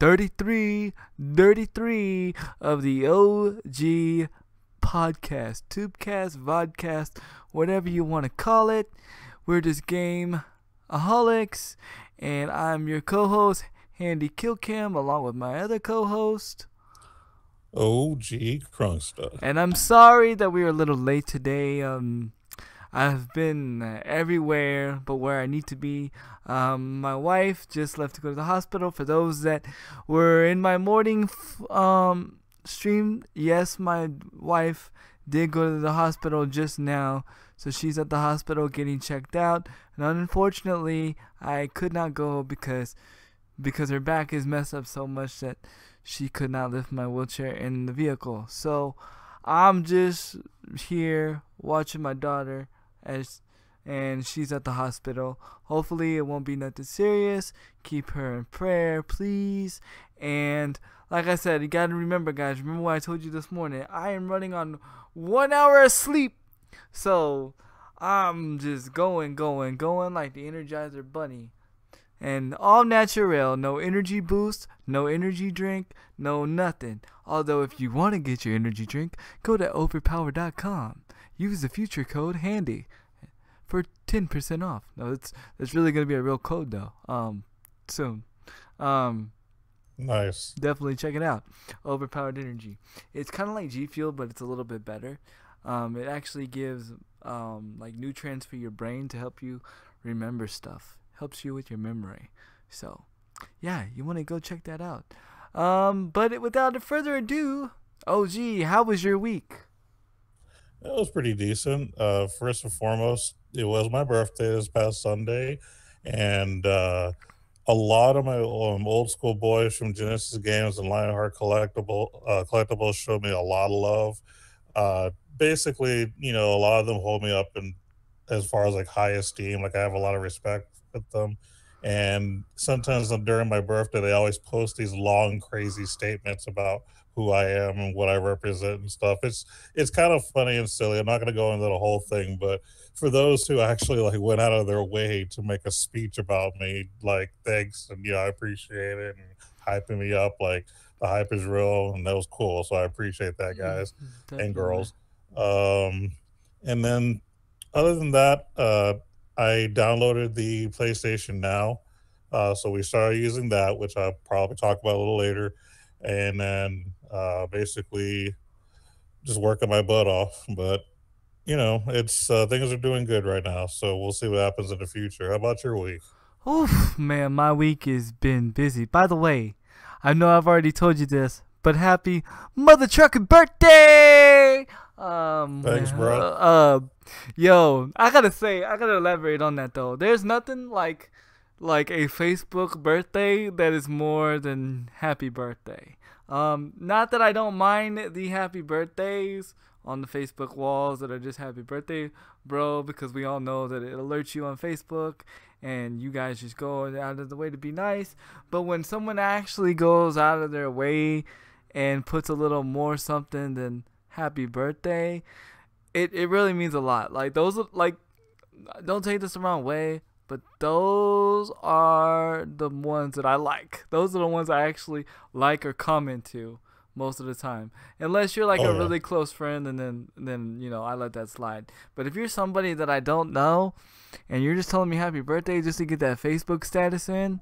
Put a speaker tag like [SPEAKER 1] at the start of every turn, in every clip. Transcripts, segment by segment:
[SPEAKER 1] 33, 33 of the OG podcast, Tubecast, Vodcast, whatever you want to call it. We're just gameaholics, and I'm your co-host, Handy Killcam, along with my other co-host,
[SPEAKER 2] OG Crunkstuff.
[SPEAKER 1] and I'm sorry that we were a little late today. I've been everywhere but where I need to be. My wife just left to go to the hospital. For those that were in my morning stream, yes, my wife did go to the hospital just now. So she's at the hospital getting checked out. And unfortunately, I could not go because her back is messed up so much that she could not lift my wheelchair in the vehicle. So I'm just here watching my daughter and she's at the hospital. Hopefully it won't be nothing serious. Keep her in prayer, please. And like I said, you gotta remember, guys, remember what I told you this morning. I am running on 1 hour of sleep. So I'm just going like the Energizer Bunny. And all natural, no energy boost, no energy drink, no nothing. Although if you want to get your energy drink, go to overpower.com. Use the future code HANDY for 10% off. No, it's really gonna be a real code though. Soon.
[SPEAKER 2] Nice.
[SPEAKER 1] Definitely check it out. Overpowered energy. It's kind of like G Fuel, but it's a little bit better. It actually gives like nutrients for your brain to help you remember stuff. Helps you with your memory. So, yeah, you want to go check that out. But without further ado, OG, how was your week?
[SPEAKER 2] It was pretty decent. First and foremost, it was my birthday this past Sunday, and a lot of my old school boys from Genesis Games and Lionheart Collectibles showed me a lot of love. Basically, a lot of them hold me up in as far as like high esteem. Like I have a lot of respect with them. And sometimes during my birthday, they always post these long, crazy statements about who I am and what I represent and stuff. It's kind of funny and silly. I'm not going to go into the whole thing, but for those who actually like went out of their way to make a speech about me, like thanks and I appreciate it and hyping me up. Like the hype is real and that was cool. So I appreciate that, guys and
[SPEAKER 1] Definitely.
[SPEAKER 2] girls. Um, and then other than that, I downloaded the PlayStation Now. So we started using that, which I'll probably talk about a little later. And then basically just working my butt off. But, it's things are doing good right now. So we'll see what happens in the future. How about your week?
[SPEAKER 1] Oof, man, my week has been busy. By the way, I know I've already told you this, but happy mother trucking birthday!
[SPEAKER 2] Thanks, bro.
[SPEAKER 1] Yo, I gotta elaborate on that though. There's nothing like a Facebook birthday that is more than happy birthday. Not that I don't mind the happy birthdays on the Facebook walls that are just happy birthday, bro, because we all know that it alerts you on Facebook and you guys just go out of the way to be nice. But when someone actually goes out of their way and puts a little more something than happy birthday, it really means a lot. Like those like don't take this the wrong way, but those are the ones that I like. Those are the ones I actually like or comment to most of the time. Unless you're like
[SPEAKER 2] Oh,
[SPEAKER 1] a
[SPEAKER 2] yeah.
[SPEAKER 1] really close friend and then I let that slide. But if you're somebody that I don't know and you're just telling me happy birthday just to get that Facebook status in,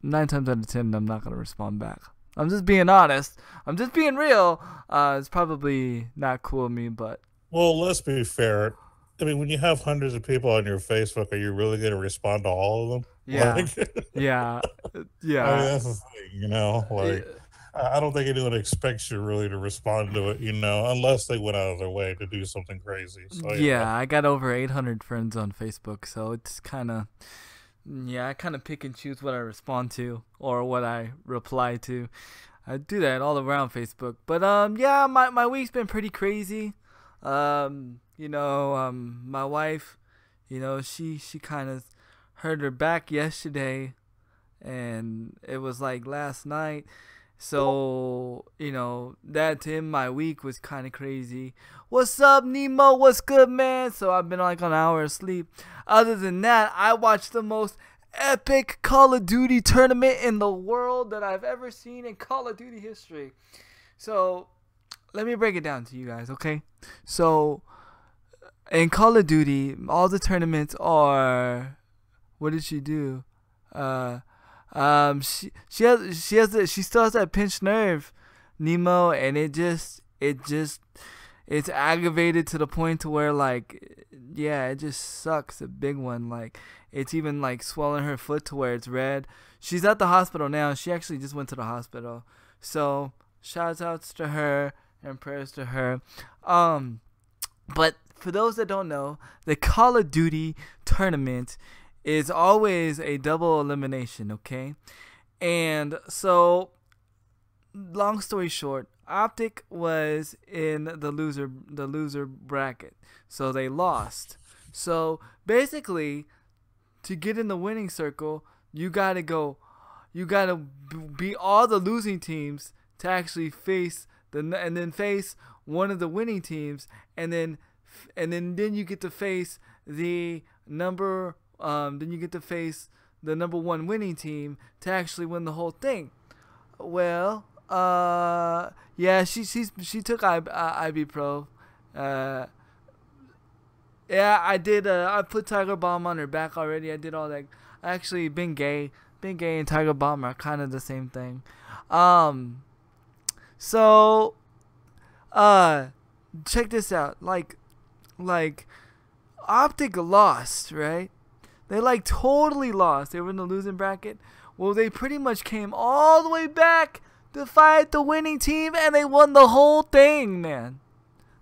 [SPEAKER 1] 9 times out of 10 I'm not going to respond back. I'm just being honest. I'm just being real. It's probably not cool of me, but
[SPEAKER 2] Well, let's be fair. I mean, when you have hundreds of people on your Facebook, are you really going to respond to all of them?
[SPEAKER 1] yeah.
[SPEAKER 2] Like,
[SPEAKER 1] Yeah.
[SPEAKER 2] I mean,
[SPEAKER 1] Yeah.
[SPEAKER 2] that's the thing. Like,
[SPEAKER 1] Yeah.
[SPEAKER 2] I don't think anyone expects you really to respond to it, unless they went out of their way to do something crazy. So, yeah.
[SPEAKER 1] Yeah, I got over 800 friends on Facebook, so it's kind of, yeah, I kind of pick and choose what I respond to or what I reply to. I do that all around Facebook. But yeah, my week's been pretty crazy. My wife, she kind of hurt her back yesterday, and it was like last night. So, that in my week was kind of crazy. What's up, Nemo? What's good, man? So I've been like on an hour of sleep. Other than that, I watched the most epic Call of Duty tournament in the world that I've ever seen in Call of Duty history. So let me break it down to you guys, okay? So in Call of Duty, all the tournaments are. What did she do? She still has that pinched nerve, Nemo, and it's aggravated to the point to where, like, yeah, it just sucks. A big one. Like, it's even like swelling her foot to where it's red. She's at the hospital now. She actually just went to the hospital. So shout outs to her and prayers to her. But for those that don't know, the Call of Duty tournament is always a double elimination, okay? And so, long story short, Optic was in the loser bracket, so they lost. So basically, to get in the winning circle, you gotta beat all the losing teams to actually face and then face one of the winning teams, and then you get to face the number one winning team to actually win the whole thing. Well, yeah, she took ibuprofen. Yeah, I did. I put Tiger Bomb on her back already. I did all that. Actually, being gay and Tiger Bomb are kind of the same thing. So, check this out. Like, Optic lost, right? They like totally lost. They were in the losing bracket. Well, they pretty much came all the way back to fight the winning team, and they won the whole thing, man.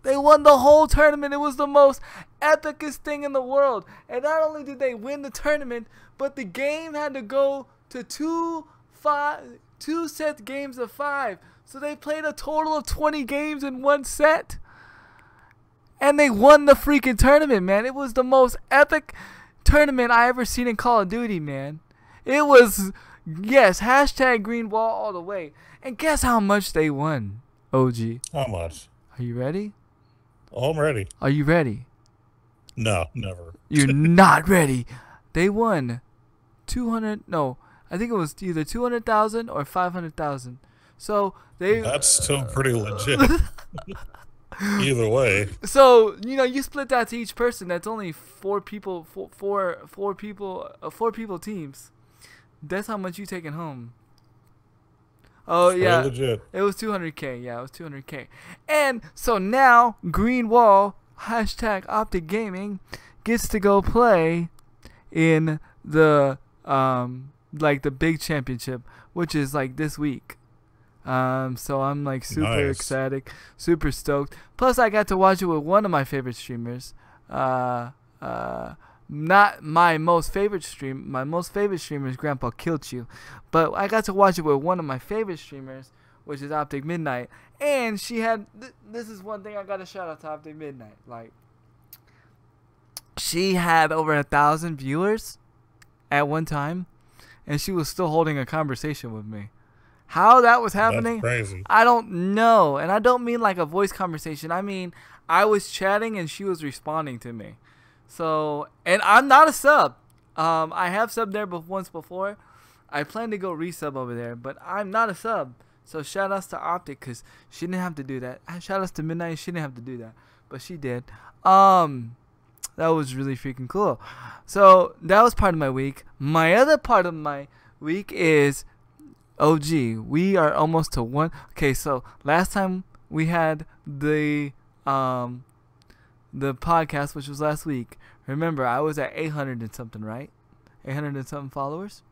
[SPEAKER 1] They won the whole tournament. It was the most epicest thing in the world. And not only did they win the tournament, but the game had to go to two set games of 5. So they played a total of 20 games in one set. And they won the freaking tournament, man. It was the most epic tournament I ever seen in Call of Duty, man. It was, yes, hashtag green wall all the way. And guess how much they won, OG?
[SPEAKER 2] How much?
[SPEAKER 1] Are you ready?
[SPEAKER 2] Oh, I'm ready.
[SPEAKER 1] Are you ready?
[SPEAKER 2] No, never.
[SPEAKER 1] You're not ready. They won I think it was either 200,000 or 500,000. So
[SPEAKER 2] that's still pretty legit. Either way.
[SPEAKER 1] So, you split that to each person. That's only four people teams. That's how much you taking home. Oh,
[SPEAKER 2] it's
[SPEAKER 1] yeah.
[SPEAKER 2] Legit.
[SPEAKER 1] It was 200K. Yeah, it was 200K. And so now Green Wall hashtag Optic Gaming gets to go play in the the big championship, which is like this week. So I'm like super ecstatic, super stoked. Plus I got to watch it with one of my favorite streamers. Not my most favorite stream. My most favorite streamer is Grandpa Killchew, but I got to watch it with one of my favorite streamers, which is Optic Midnight. And she had this is one thing I got to shout out to Optic Midnight. Like, she had over 1,000 viewers at one time, and she was still holding a conversation with me. How that was happening,
[SPEAKER 2] that's crazy.
[SPEAKER 1] I don't know. And I don't mean like a voice conversation. I mean, I was chatting and she was responding to me. So, and I'm not a sub. I have subbed there once before. I plan to go resub over there, but I'm not a sub. So shout outs to Optic, because she didn't have to do that. Shout outs to Midnight, she didn't have to do that, but she did. That was really freaking cool. So that was part of my week. My other part of my week is, OG, we are almost to 1. Okay, so last time we had the podcast, which was last week. Remember, I was at 800 and something, right? 800 and something followers.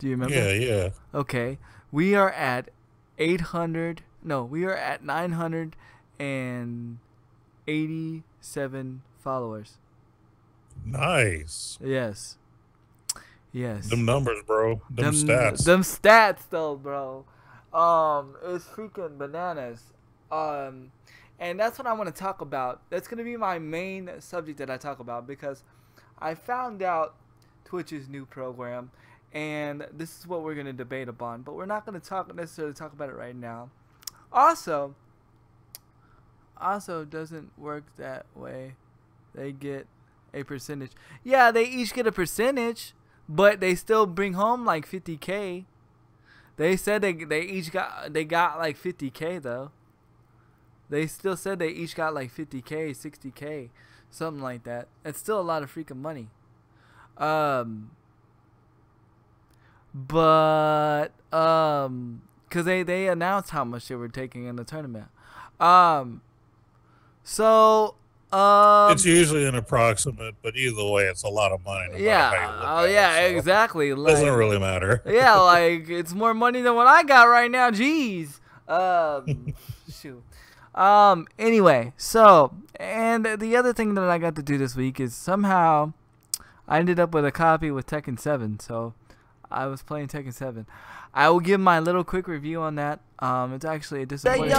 [SPEAKER 1] Do you remember?
[SPEAKER 2] Yeah.
[SPEAKER 1] Okay, we are at 800. No, we are at 987 followers.
[SPEAKER 2] Nice.
[SPEAKER 1] Yes.
[SPEAKER 2] Them numbers, bro. Them stats.
[SPEAKER 1] Them stats, though, bro. It's freaking bananas. And that's what I want to talk about. That's going to be my main subject that I talk about, because I found out Twitch's new program, and this is what we're going to debate upon. But we're not going to necessarily talk about it right now. Also doesn't work that way. They get A percentage. Yeah, they each get a percentage, but they still bring home like 50K. They said they got like 50K though. They still said they each got like 50K, 60K, something like that. It's still a lot of freaking money. But cuz they announced how much they were taking in the tournament. So
[SPEAKER 2] it's usually an approximate, but either way, it's a lot of money. No
[SPEAKER 1] yeah.
[SPEAKER 2] matter how you look
[SPEAKER 1] Oh
[SPEAKER 2] at
[SPEAKER 1] yeah,
[SPEAKER 2] it, so
[SPEAKER 1] exactly.
[SPEAKER 2] it
[SPEAKER 1] Like,
[SPEAKER 2] doesn't really matter.
[SPEAKER 1] yeah, like it's more money than what I got right now. Jeez. Shoot. Anyway, so and the other thing that I got to do this week is somehow I ended up with a copy with Tekken 7. So I was playing Tekken 7. I will give my little quick review on that. It's actually a disappointment.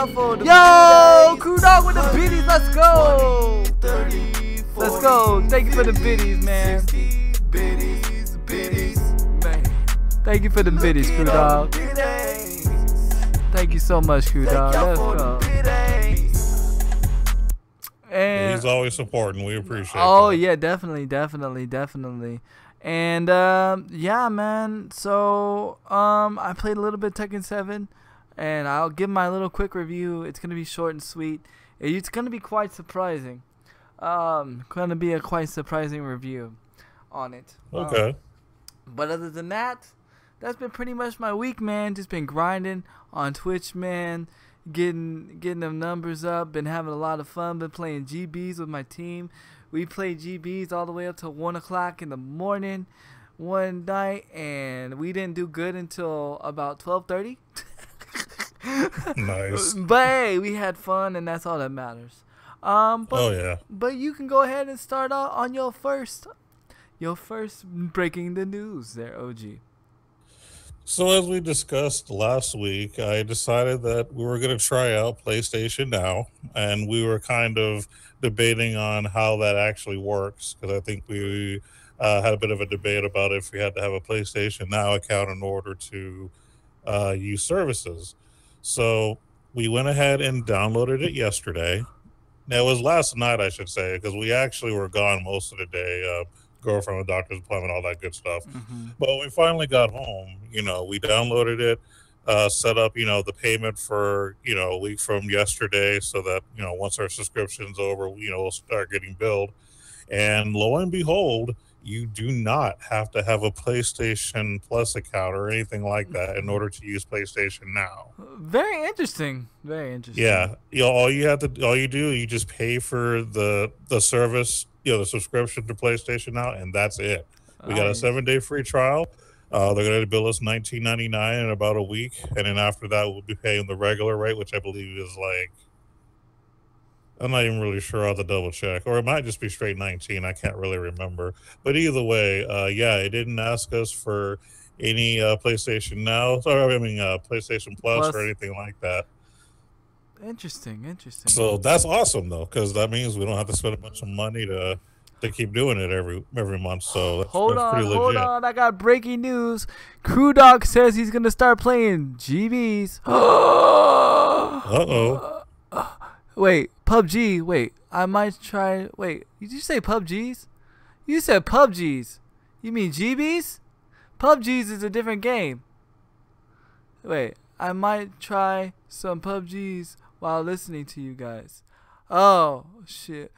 [SPEAKER 1] Yo, Crew Dog with the biddies. Let's go. Let's go. Thank you for the biddies, man. Man. Thank you for the biddies, Crew Dog. Thank you so much, Crew Dog. Let's go. And
[SPEAKER 2] He's always supporting. We appreciate it.
[SPEAKER 1] oh yeah, definitely. And yeah, man. So I played a little bit Tekken 7, and I'll give my little quick review. It's gonna be short and sweet. It's gonna be quite surprising. Gonna be a quite surprising review on it.
[SPEAKER 2] Okay.
[SPEAKER 1] But other than that, that's been pretty much my week, man. Just been grinding on Twitch, man. Getting them numbers up. Been having a lot of fun. Been playing GBs with my team. We played GBs all the way up to 1 o'clock in the morning one night, and we didn't do good until about 12:30.
[SPEAKER 2] Nice.
[SPEAKER 1] But hey, we had fun, and that's all that matters. But,
[SPEAKER 2] Oh yeah.
[SPEAKER 1] But you can go ahead and start out on your first breaking the news there, OG.
[SPEAKER 2] So as we discussed last week, I decided that we were going to try out PlayStation Now, and we were kind of debating on how that actually works, because I think we had a bit of a debate about if we had to have a PlayStation Now account in order to use services. So we went ahead and downloaded it yesterday. Now, it was last night, I should say, because we actually were gone most of the day. Girlfriend, doctor's appointment, all that good stuff. But when we finally got home, we downloaded it, set up, the payment for, a week from yesterday, so that, once our subscription's over, we'll start getting billed. And lo and behold, you do not have to have a PlayStation Plus account or anything like that in order to use PlayStation Now.
[SPEAKER 1] Very interesting. Very interesting.
[SPEAKER 2] Yeah, you just pay for the service, the subscription to PlayStation Now, and that's it. We got a 7-day free trial. They're going to bill us $19.99 in about a week, and then after that, we'll be paying the regular rate, which I believe is like, I'm not even really sure. I'll have to double check, or it might just be straight 19. I can't really remember. But either way, yeah, it didn't ask us for any PlayStation Now, PlayStation Plus or anything like that.
[SPEAKER 1] Interesting.
[SPEAKER 2] So that's awesome though, because that means we don't have to spend a bunch of money to keep doing it every month. So that's pretty legit.
[SPEAKER 1] Hold on, I got breaking news. Crew Dog says he's gonna start playing GBs.
[SPEAKER 2] Uh-oh.
[SPEAKER 1] Wait, PUBG. Wait, I might try. Wait, did you say PUBGs? You said PUBGs. You mean GBs? PUBGs is a different game. Wait, I might try some PUBGs while listening to you guys. Oh, shit.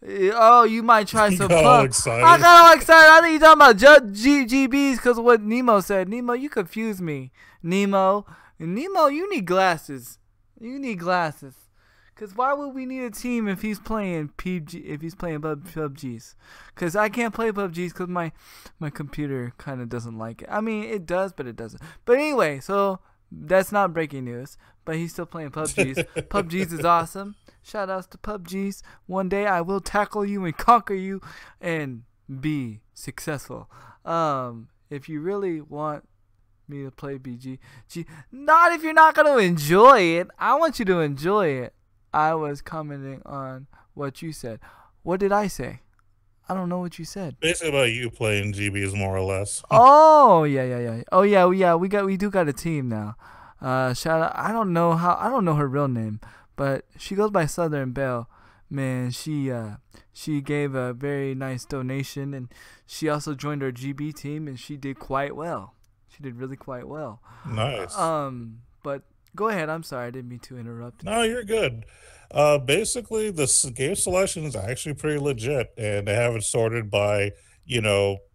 [SPEAKER 1] Oh, you might try some PUBG. I got all excited. I think you're talking about GBs because of what Nemo said. Nemo, you confused me. Nemo, you need glasses. Cause why would we need a team if he's playing PUBG? If he's playing PUBGs? Cause I can't play PUBGs because my computer kind of doesn't like it. I mean, it does, but it doesn't. But anyway, so that's not breaking news. But he's still playing PUBGs. PUBGs is awesome. Shout outs to PUBGs. One day I will tackle you and conquer you and be successful. If you really want me to play not if you're not gonna enjoy it. I want you to enjoy it. I was commenting on what you said. What did I say? I don't know what you said.
[SPEAKER 2] Basically about you playing GBs more or less.
[SPEAKER 1] Oh yeah. Oh yeah. We do got a team now. Shout out. I don't know her real name, but she goes by Southern Belle. Man, she gave a very nice donation, and she also joined our GB team, and she did quite well. She did really quite well.
[SPEAKER 2] Nice.
[SPEAKER 1] But go ahead. I'm sorry, I didn't mean to interrupt.
[SPEAKER 2] No, you're good. Basically, the game selection is actually pretty legit, and they have it sorted by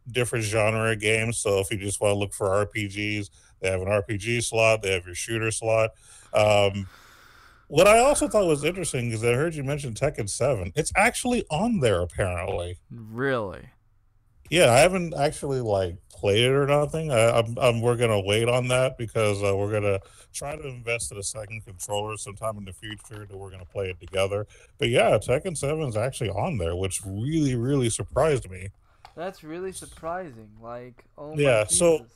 [SPEAKER 2] different genre games. So if you just want to look for RPGs, they have an RPG slot. They have your shooter slot. Um, what I also thought was interesting is I heard you mention Tekken 7. It's actually on there apparently.
[SPEAKER 1] Really?
[SPEAKER 2] Yeah, I haven't actually played it or nothing. We're gonna wait on that because we're gonna try to invest in a second controller sometime in the future that we're gonna play it together. But yeah, Tekken 7 is actually on there, which really, really surprised me.
[SPEAKER 1] That's really surprising. Like, oh my
[SPEAKER 2] Yeah, so
[SPEAKER 1] Jesus.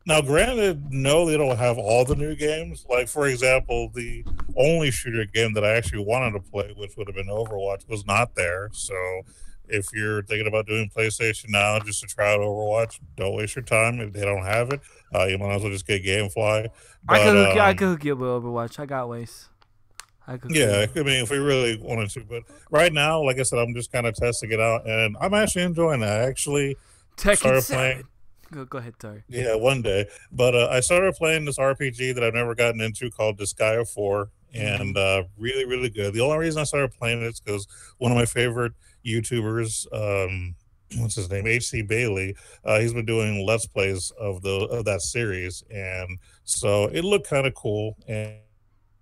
[SPEAKER 2] now granted, no, they don't have all the new games. Like for example, the only shooter game that I actually wanted to play, which would have been Overwatch, was not there. So if you're thinking about doing PlayStation now just to try out Overwatch, don't waste your time. If they don't have it, you might as well just get GameFly. But
[SPEAKER 1] I could hook you up with Overwatch. I got ways. I could.
[SPEAKER 2] yeah, I mean, if we really wanted to. But right now, like I said, I'm just kind of testing it out, and I'm actually enjoying it. I actually
[SPEAKER 1] Tekken
[SPEAKER 2] started
[SPEAKER 1] 7.
[SPEAKER 2] playing.
[SPEAKER 1] Go ahead, sorry.
[SPEAKER 2] Yeah, one day. But I started playing this RPG that I've never gotten into called Disgaea 4, and really, really good. The only reason I started playing it is because one of my favorite YouTubers, what's his name, HC Bailey, he's been doing Let's Plays of that series, and so it looked kind of cool.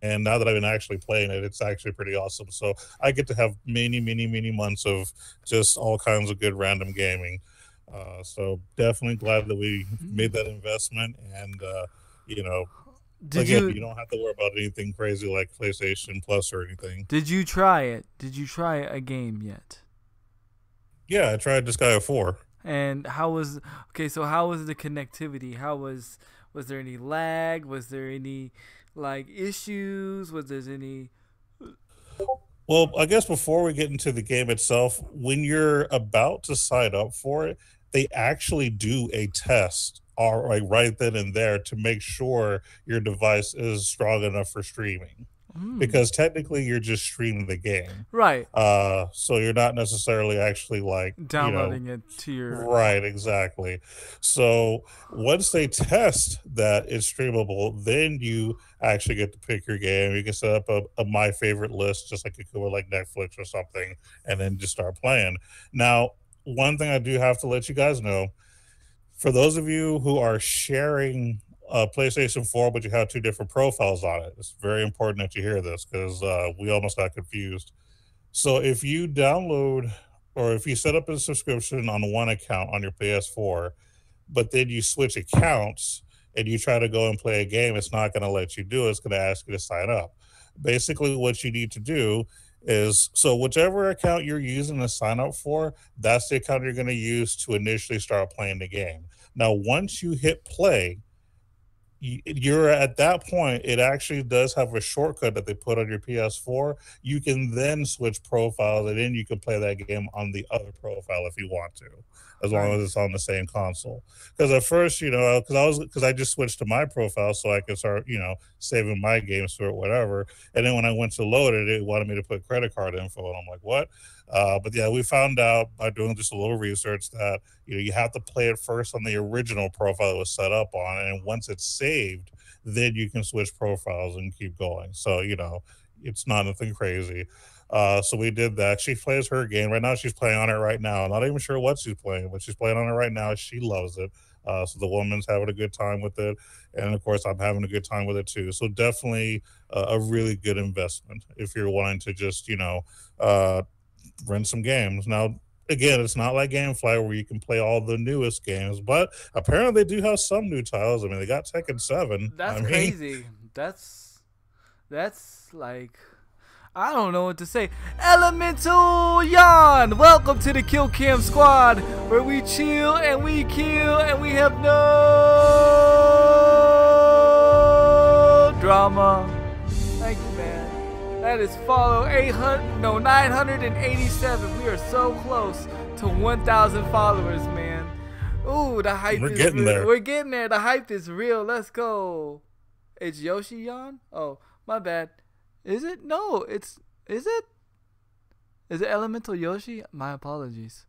[SPEAKER 2] And now that I've been actually playing it, it's actually pretty awesome. So I get to have many, many, many months of just all kinds of good random gaming. So definitely glad that we made that investment, and you don't have to worry about anything crazy like PlayStation Plus or anything.
[SPEAKER 1] Did you try it? Did you try a game yet?
[SPEAKER 2] Yeah, I tried Disgaea 4.
[SPEAKER 1] And how was the connectivity? Was there any lag? Was there any issues? Was there any?
[SPEAKER 2] Well, I guess before we get into the game itself, when you're about to sign up for it, they actually do a test right then and there to make sure your device is strong enough for streaming. Because technically you're just streaming the game.
[SPEAKER 1] Right.
[SPEAKER 2] So you're not necessarily actually
[SPEAKER 1] downloading it to your
[SPEAKER 2] right, exactly. So once they test that it's streamable, then you actually get to pick your game. You can set up a my favorite list, just like you could with Netflix or something, and then just start playing. Now, one thing I do have to let you guys know, for those of you who are sharing PlayStation 4, but you have two different profiles on it. It's very important that you hear this because we almost got confused. So if you download or if you set up a subscription on one account on your PS4, but then you switch accounts and you try to go and play a game, it's not going to let you do it. It's going to ask you to sign up. Basically, what you need to do is, so whichever account you're using to sign up for, that's the account you're going to use to initially start playing the game. Now, once you hit play, you're at that point, it actually does have a shortcut that they put on your PS4. You can then switch profiles, and then you can play that game on the other profile if you want to, as long as it's on the same console. Because at first, because I just switched to my profile so I could start, saving my games to it, whatever. And then when I went to load it, it wanted me to put credit card info, and I'm like, what? But yeah, we found out by doing just a little research that you have to play it first on the original profile it was set up on, and once it's saved, then you can switch profiles and keep going. So it's not nothing crazy. So we did that. She plays her game right now. She's playing on it right now. I'm not even sure what she's playing, but she's playing on it right now. She loves it. So the woman's having a good time with it, and of course I'm having a good time with it too. So definitely a really good investment if you're wanting to just rent some games. Now, again, it's not like GameFly where you can play all the newest games, but apparently they do have some new titles. I mean, they got Tekken 7.
[SPEAKER 1] That's crazy. That's like, I don't know what to say. Elemental Yan! Welcome to the Kill Cam Squad, where we chill and we kill and we have no drama. Thank you, man. That is follow 987. We are so close to 1,000 followers, man. Ooh, the hype is real.
[SPEAKER 2] There.
[SPEAKER 1] We're getting there. The hype is real. Let's go. It's Yoshi Yan? Oh, my bad. Is it? No, is it? Is it Elemental Yoshi? My apologies.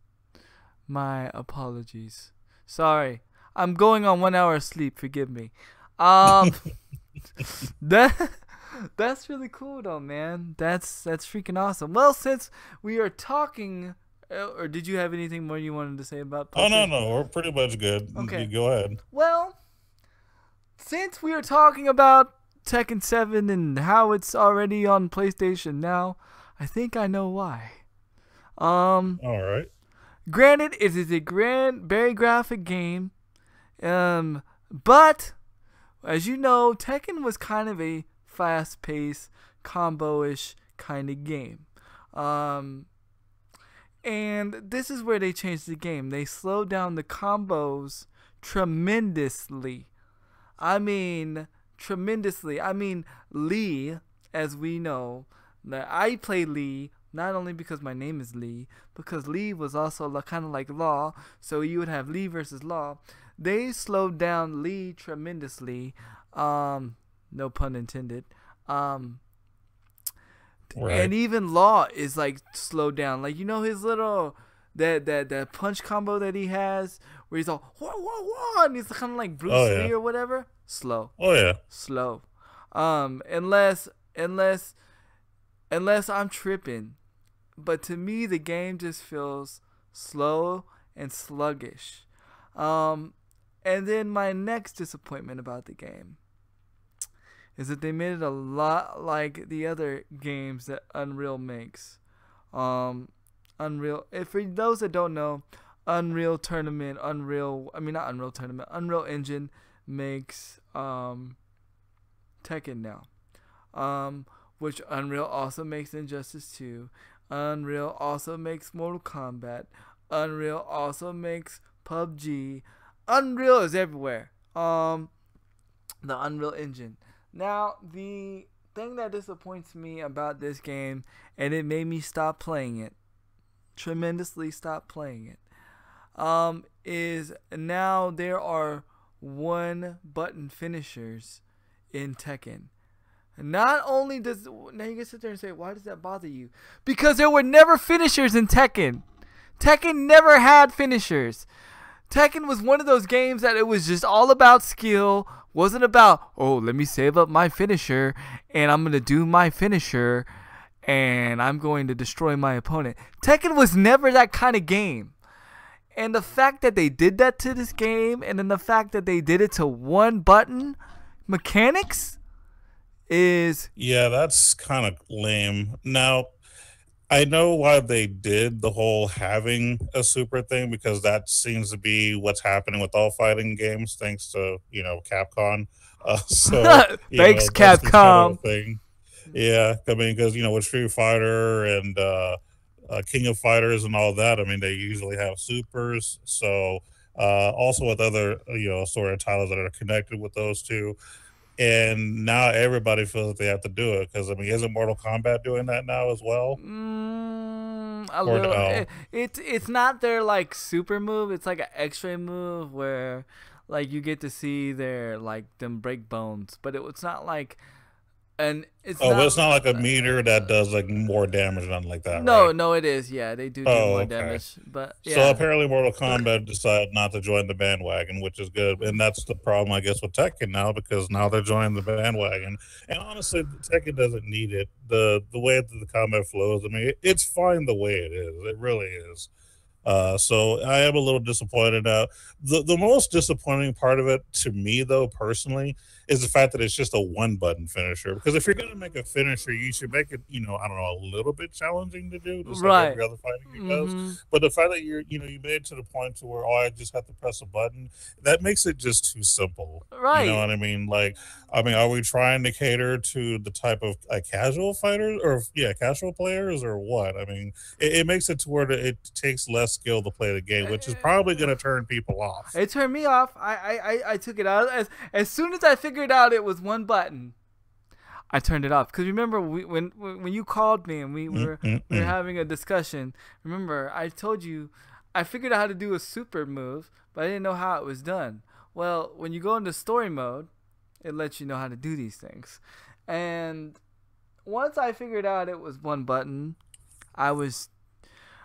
[SPEAKER 1] My apologies. Sorry. I'm going on 1 hour of sleep. Forgive me. Um, that that's really cool though, man. That's freaking awesome. Well, since we are talking, or did you have anything more you wanted to say about
[SPEAKER 2] Oh no,
[SPEAKER 1] PlayStation?
[SPEAKER 2] no, we're pretty much good.
[SPEAKER 1] Okay.
[SPEAKER 2] You go ahead.
[SPEAKER 1] Well, since we are talking about Tekken 7 and how it's already on PlayStation now, I think I know why. Um,
[SPEAKER 2] All right.
[SPEAKER 1] Granted, it is a very graphic game, but as you know, Tekken was kind of a fast-paced, combo-ish kind of game. And this is where they changed the game. They slowed down the combos tremendously. I mean, tremendously. I mean, Lee, as we know, that I play Lee not only because my name is Lee, because Lee was also kind of like Law, so you would have Lee versus Law. They slowed down Lee tremendously. No pun intended.
[SPEAKER 2] Right.
[SPEAKER 1] And even Law is like slowed down. Like, you know his little that punch combo that he has where he's all whoa whoa whoa and he's kind of like Bruce Lee or whatever. Slow.
[SPEAKER 2] Oh yeah.
[SPEAKER 1] Slow. Unless I'm tripping. But to me the game just feels slow and sluggish. And then my next disappointment about the game is that they made it a lot like the other games that Unreal makes. Unreal, if for those that don't know, Unreal Engine makes Tekken now. Which Unreal also makes Injustice 2. Unreal also makes Mortal Kombat. Unreal also makes PUBG. Unreal is everywhere. The Unreal Engine. Now, the thing that disappoints me about this game, and it made me stop playing it, tremendously stop playing it, is now there are one-button finishers in Tekken. Not only does... Now you can sit there and say, why does that bother you? Because there were never finishers in Tekken. Tekken never had finishers. Tekken was one of those games that it was just all about skill. Wasn't about, oh, let me save up my finisher and I'm going to do my finisher and I'm going to destroy my opponent. Tekken was never that kind of game. And the fact that they did that to this game, and then the fact that they did it to one button mechanics is...
[SPEAKER 2] Yeah, that's kind of lame. Now, I know why they did the whole having a super thing, because that seems to be what's happening with all fighting games, thanks to, Capcom.
[SPEAKER 1] Thanks,
[SPEAKER 2] Capcom.
[SPEAKER 1] Capcom.
[SPEAKER 2] Kind of thing. Yeah, I mean, because, with Street Fighter and King of Fighters and all that, I mean, they usually have supers. So, also with other, sort of titles that are connected with those two. And now everybody feels that they have to do it because, I mean, isn't Mortal Kombat doing that now as well?
[SPEAKER 1] A little. No? It's not their like super move. It's like an X-ray move where like you get to see their like them break bones, but it's not like. And it's
[SPEAKER 2] but it's not like a meter that does like more damage, nothing like that.
[SPEAKER 1] No,
[SPEAKER 2] right?
[SPEAKER 1] No, it is. Yeah, they do more damage. But yeah.
[SPEAKER 2] So apparently, Mortal Kombat decided not to join the bandwagon, which is good, and that's the problem, I guess, with Tekken now, because now they're joining the bandwagon. And honestly, Tekken doesn't need it. The way that the combat flows, I mean, it's fine the way it is. It really is. So I am a little disappointed now. The most disappointing part of it to me, though, personally, is the fact that it's just a one-button finisher. Because if you're going to make a finisher, you should make it, I don't know, a little bit challenging to do, just like every other fighting game does. But the fact that you made it to the point to where, I just have to press a button, that makes it just too simple.
[SPEAKER 1] Right.
[SPEAKER 2] You know what I mean? Like, are we trying to cater to the type of casual fighters casual players or what? I mean, it makes it to where it takes less skill to play the game, which is probably going to turn people off.
[SPEAKER 1] It turned me off. I took it out as soon as I figured out it was one button. I turned it off because remember when you called me and we were having a discussion. Remember I told you I figured out how to do a super move, but I didn't know how it was done. Well, when you go into story mode, it lets you know how to do these things. And once I figured out it was one button, I was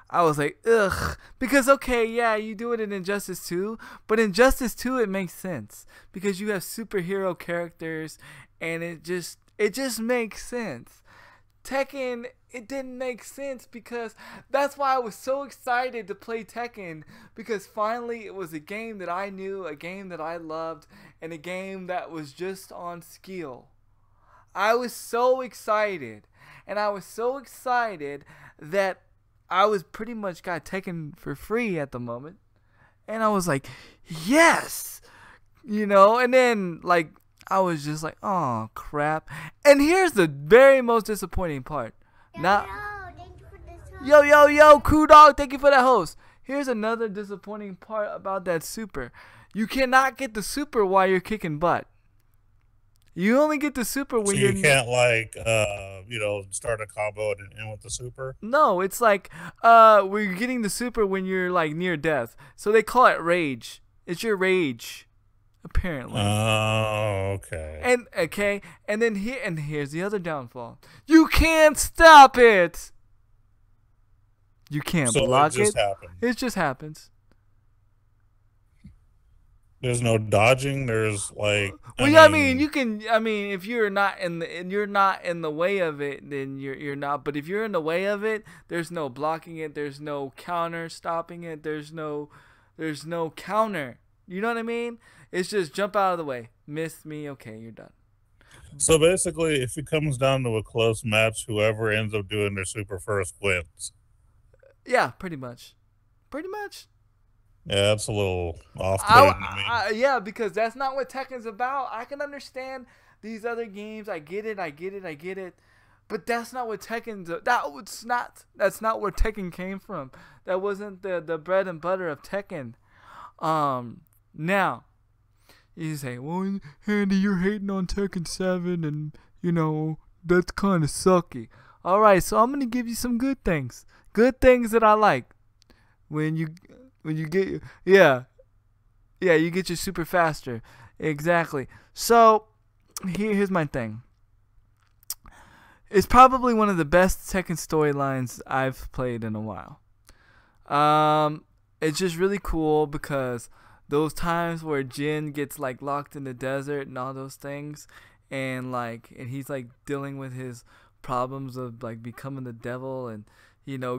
[SPEAKER 1] I was like, ugh. Because, okay, yeah, you do it in Injustice 2, but in Injustice 2 it makes sense. Because you have superhero characters, and it just makes sense. Tekken, it didn't make sense because that's why I was so excited to play Tekken, because finally it was a game that I knew, a game that I loved, and a game that was just on skill. I was so excited, and I was so excited that I was pretty much got Tekken for free at the moment, and I was like, yes, and then like I was just like, oh crap. And here's the very most disappointing part. Yo, Crew Dog, thank you for that host. Here's another disappointing part about that super. You cannot get the super while you're kicking butt. You only get the super when
[SPEAKER 2] you can't start a combo and end with the super.
[SPEAKER 1] No, it's like we're getting the super when you're like near death. So they call it rage. It's your rage, apparently.
[SPEAKER 2] Oh, okay.
[SPEAKER 1] And then here's the other downfall. You can't stop it. You can't block it. It just happens.
[SPEAKER 2] There's no dodging. There's like.
[SPEAKER 1] I mean, if you're not in the way of it, then you're not. But if you're in the way of it, there's no blocking it. There's no counter stopping it. There's no counter. You know what I mean? It's just jump out of the way. Missed me. Okay, you're done.
[SPEAKER 2] So basically, if it comes down to a close match, whoever ends up doing their super first wins.
[SPEAKER 1] Yeah, pretty much. Pretty much.
[SPEAKER 2] Yeah, that's a little off-putting to me.
[SPEAKER 1] Yeah, because that's not what Tekken's about. I can understand these other games. I get it. But that's not what Tekken's. That's not where Tekken came from. That wasn't the bread and butter of Tekken. Now, you say, well, Andy, you're hating on Tekken 7, and that's kind of sucky. All right, so I'm gonna give you some good things. Good things that I like. When you get you get your super faster. Exactly. So here's my thing. It's probably one of the best Tekken storylines I've played in a while. It's just really cool because those times where Jin gets like locked in the desert and all those things, and he's like dealing with his problems of like becoming the devil and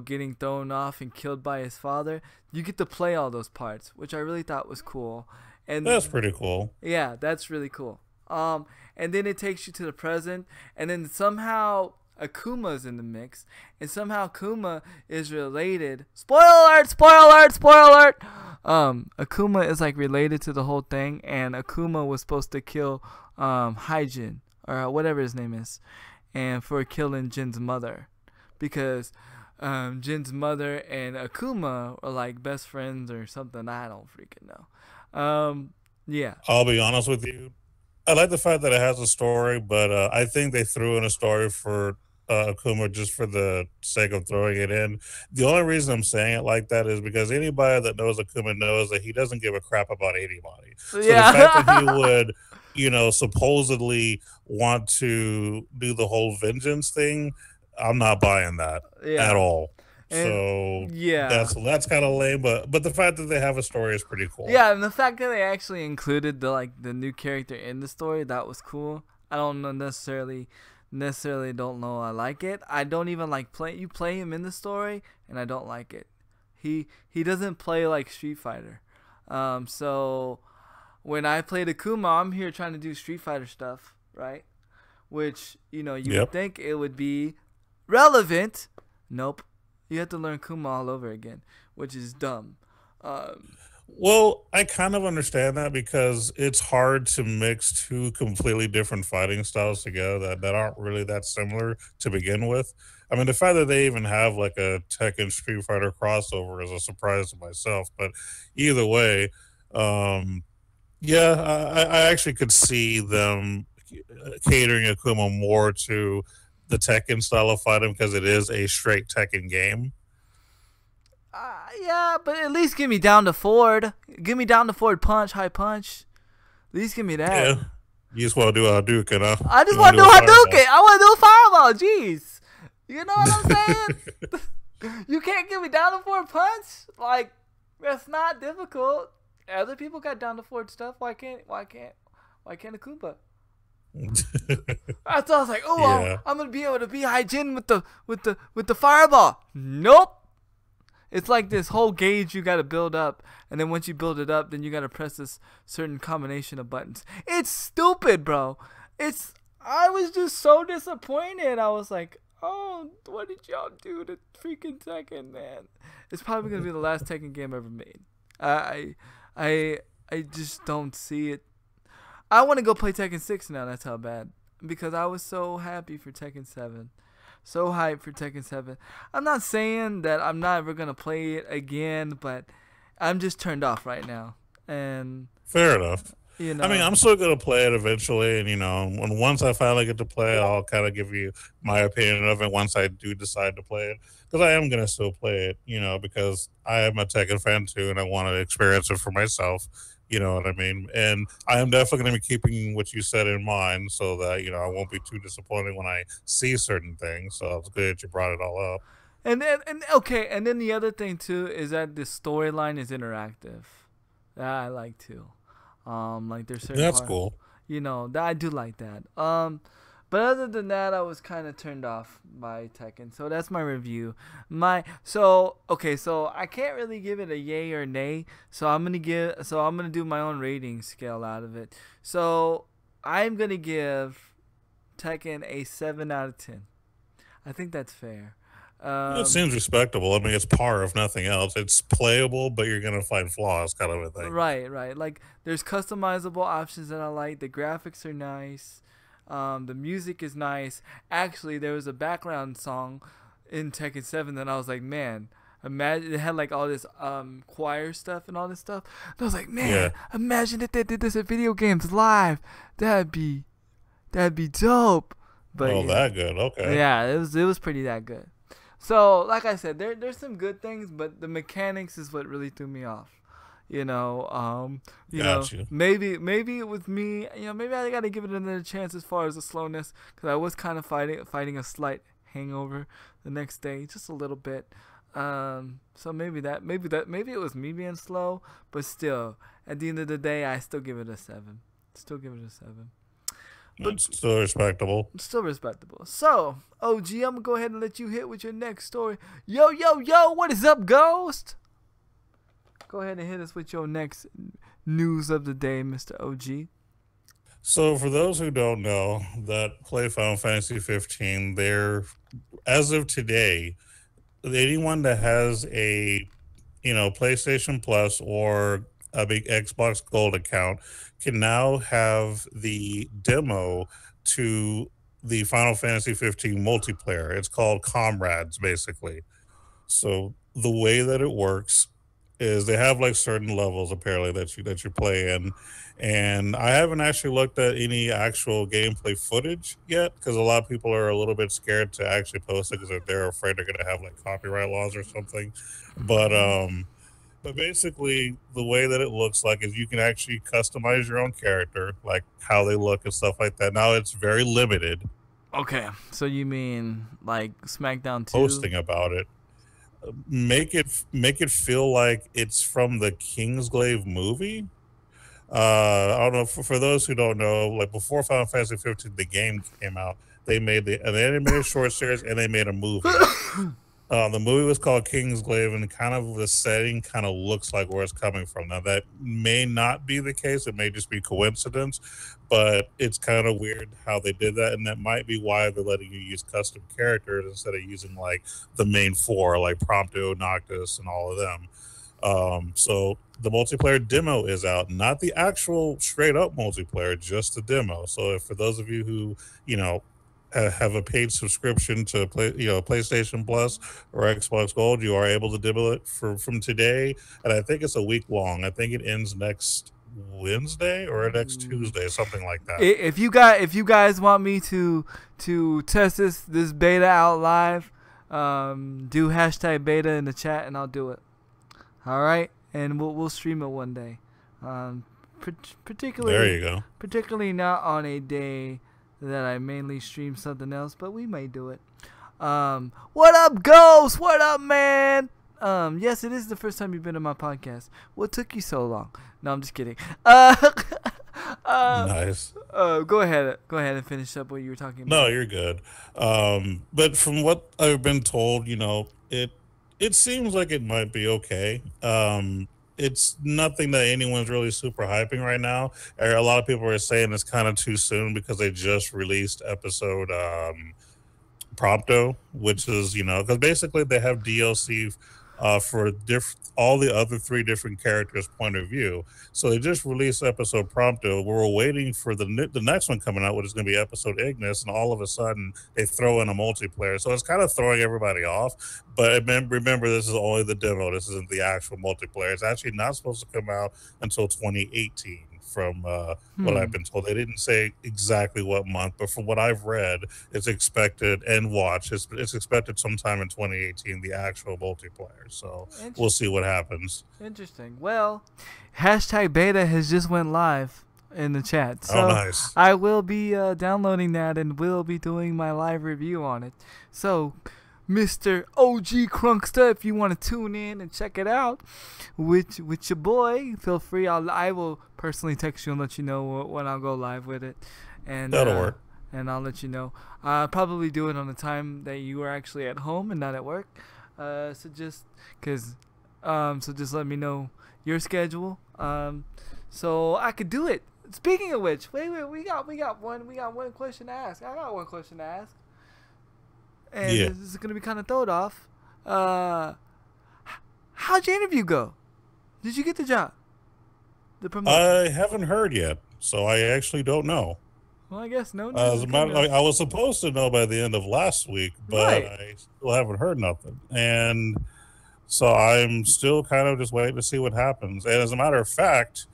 [SPEAKER 1] getting thrown off and killed by his father. You get to play all those parts, which I really thought was cool. And
[SPEAKER 2] that's pretty cool.
[SPEAKER 1] Yeah, that's really cool. And then it takes you to the present, and then somehow Akuma's in the mix, and somehow Akuma is related. Spoiler alert! Akuma is like related to the whole thing, and Akuma was supposed to kill Hyjin, or whatever his name is, and for killing Jin's mother, because Jin's mother and Akuma are like best friends or something. I don't freaking know. Yeah.
[SPEAKER 2] I'll be honest with you. I like the fact that it has a story, but I think they threw in a story for Akuma just for the sake of throwing it in. The only reason I'm saying it like that is because anybody that knows Akuma knows that he doesn't give a crap about anybody. So
[SPEAKER 1] yeah.
[SPEAKER 2] The fact that he would, supposedly want to do the whole vengeance thing, I'm not buying that at all. So that's kind of lame, but the fact that they have a story is pretty cool.
[SPEAKER 1] Yeah, and the fact that they actually included the new character in the story, that was cool. I don't know necessarily don't know I like it. I don't even like play him in the story, and I don't like it. He doesn't play like Street Fighter. So when I played Akuma, I'm here trying to do Street Fighter stuff, right? Which you would think it would be relevant. Nope. You have to learn Kuma all over again, which is dumb.
[SPEAKER 2] Well, I kind of understand that because it's hard to mix two completely different fighting styles together that aren't really that similar to begin with. I mean, the fact that they even have like a Tekken Street Fighter crossover is a surprise to myself. But either way, I actually could see them catering Akuma more to the Tekken style of fighting because it is a straight Tekken game.
[SPEAKER 1] Yeah, but at least give me down to forward. Give me down to forward punch, high punch. At least give me that.
[SPEAKER 2] Yeah. You just want to do a Hadouken, huh?
[SPEAKER 1] I just want to do Hadouken. I want to do a fireball. Jeez. You know what I'm saying? You can't give me down to forward punch? Like, that's not difficult. Other people got down to forward stuff. Why can't Akuma? I thought I was like, oh,
[SPEAKER 2] Yeah.
[SPEAKER 1] I'm gonna be able to be Hyjin with the fireball. Nope. It's like this whole gauge you gotta build up, and then once you build it up, then you gotta press this certain combination of buttons. It's stupid, bro. I was just so disappointed. I was like, oh, what did y'all do to freaking Tekken, man? It's probably gonna be the last Tekken game ever made. I just don't see it. I want to go play Tekken 6 now. That's how bad. Because I was so happy for Tekken 7. So hyped for Tekken 7. I'm not saying that I'm not ever going to play it again, but I'm just turned off right now. And
[SPEAKER 2] fair enough.
[SPEAKER 1] You know,
[SPEAKER 2] I mean, I'm still going to play it eventually. And, you know, once I finally get to play it, I'll kind of give you my opinion of it once I do decide to play it. Because I am going to still play it, you know, because I am a Tekken fan too, and I want to experience it for myself. You know what I mean? And I am definitely going to be keeping what you said in mind so that, you know, I won't be too disappointed when I see certain things. So it's good that you brought it all up.
[SPEAKER 1] And then the other thing too is that the storyline is interactive. That I like too. Like there's certain
[SPEAKER 2] That's cool.
[SPEAKER 1] You know, that I do like that. But other than that, I was kind of turned off by Tekken. So that's my review. So I can't really give it a yay or nay. So I'm gonna do my own rating scale out of it. So I'm gonna give Tekken a 7 out of 10. I think that's fair.
[SPEAKER 2] It seems respectable. I mean, it's par if nothing else. It's playable, but you're gonna find flaws, kind of a thing.
[SPEAKER 1] Right. Like there's customizable options that I like. The graphics are nice. The music is nice. Actually, there was a background song in Tekken 7 that I was like, man, imagine it had like all this choir stuff and all this stuff. And I was like, man, imagine if they did this at video games live. That'd be dope. But
[SPEAKER 2] that good. Okay.
[SPEAKER 1] Yeah, it was pretty that good. So, like I said, there's some good things, but the mechanics is what really threw me off. You know, maybe it was me. You know, maybe I got to give it another chance as far as the slowness, because I was kind of fighting a slight hangover the next day, just a little bit. So maybe it was me being slow, but still, at the end of the day, I still give it a 7.
[SPEAKER 2] But it's still respectable.
[SPEAKER 1] So, OG, I'm gonna go ahead and let you hit with your next story. Yo, what is up, Ghost? Go ahead and hit us with your next news of the day, Mr. OG.
[SPEAKER 2] So, for those who don't know, that play Final Fantasy 15, as of today, anyone that has a, PlayStation Plus or a big Xbox Gold account can now have the demo to the Final Fantasy 15 multiplayer. It's called Comrades, basically. So, the way that it works is they have like certain levels apparently that you play in, and I haven't actually looked at any actual gameplay footage yet because a lot of people are a little bit scared to actually post it because they're afraid they're going to have like copyright laws or something. But basically the way that it looks like is you can actually customize your own character, like how they look and stuff like that. Now it's very limited.
[SPEAKER 1] Okay, so you mean like SmackDown 2?
[SPEAKER 2] Posting about it. Make it feel like it's from the Kingsglaive movie. I don't know, for those who don't know, like before Final Fantasy 15 the game came out, they made an animated short series and they made a movie. The movie was called Kingsglaive, and kind of the setting kind of looks like where it's coming from. Now that may not be the case; it may just be coincidence, but it's kind of weird how they did that, and that might be why they're letting you use custom characters instead of using like the main four, like Prompto, Noctis, and all of them. So the multiplayer demo is out, not the actual straight up multiplayer, just the demo. So for those of you who have a paid subscription to PlayStation Plus or Xbox Gold, you are able to demo it from today, and I think it's a week long. I think it ends next Wednesday or next Tuesday, something like that.
[SPEAKER 1] If you guys want me to test this beta out live, do hashtag beta in the chat and I'll do it. All right, and we'll stream it one day. Particularly,
[SPEAKER 2] there you go.
[SPEAKER 1] Particularly not on a day that I mainly stream something else, but we may do it. What up, Ghost? What up, man? Yes, it is the first time you've been on my podcast. What took you so long? No, I'm just kidding.
[SPEAKER 2] Nice.
[SPEAKER 1] Go ahead. Go ahead and finish up what you were talking
[SPEAKER 2] No,
[SPEAKER 1] about.
[SPEAKER 2] you're good. But from what I've been told, it seems like it might be okay. It's nothing that anyone's really super hyping right now. A lot of people are saying it's kind of too soon because they just released episode Prompto, which is because basically they have DLC for all the other three different characters' point of view. So they just released episode Prompto. We're waiting for the next one coming out, which is going to be episode Ignis, and all of a sudden they throw in a multiplayer. So it's kind of throwing everybody off. But remember, this is only the demo. This isn't the actual multiplayer. It's actually not supposed to come out until 2018. From what I've been told, they didn't say exactly what month, but from what I've read, it's expected and watched. It's expected sometime in 2018, the actual multiplayer. So we'll see what happens.
[SPEAKER 1] Interesting. Well, hashtag beta has just went live in the chat, so
[SPEAKER 2] nice.
[SPEAKER 1] I will be downloading that and will be doing my live review on it. So, Mr. OG Crunkster, if you want to tune in and check it out with your boy, feel free. I will personally text you and let you know when I'll go live with it. And
[SPEAKER 2] that'll work.
[SPEAKER 1] And I'll let you know. I'll probably do it on the time that you are actually at home and not at work. So just let me know your schedule. So I could do it. Speaking of which, wait, we got one question to ask. I got one question to ask. And this is going to be kind of throwed off. How'd your interview go? Did you get the job? The promotion?
[SPEAKER 2] I haven't heard yet, so I actually don't know.
[SPEAKER 1] Well, I guess no.
[SPEAKER 2] I was supposed to know by the end of last week, but I still haven't heard nothing. And so I'm still kind of just waiting to see what happens. And as a matter of fact,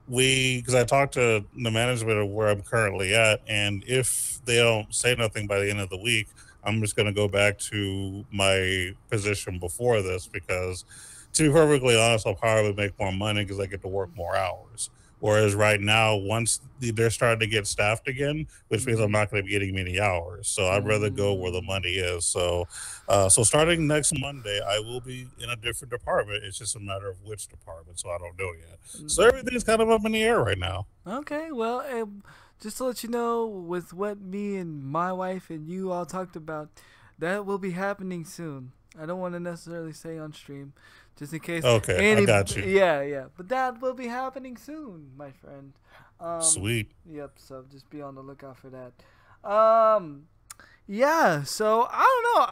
[SPEAKER 2] because I talked to the management of where I'm currently at, and if they don't say nothing by the end of the week, I'm just going to go back to my position before this because, to be perfectly honest, I'll probably make more money because I get to work more hours. Whereas right now, once they're starting to get staffed again, which means I'm not going to be getting many hours. So I'd rather go where the money is. So starting next Monday, I will be in a different department. It's just a matter of which department, so I don't know yet. So everything's kind of up in the air right now.
[SPEAKER 1] Okay, well, just to let you know, with what me and my wife and you all talked about, that will be happening soon. I don't want to necessarily say on stream, just in case.
[SPEAKER 2] Okay, I got you.
[SPEAKER 1] Yeah. But that will be happening soon, my friend.
[SPEAKER 2] Sweet.
[SPEAKER 1] Yep, so just be on the lookout for that. Yeah, so I don't know.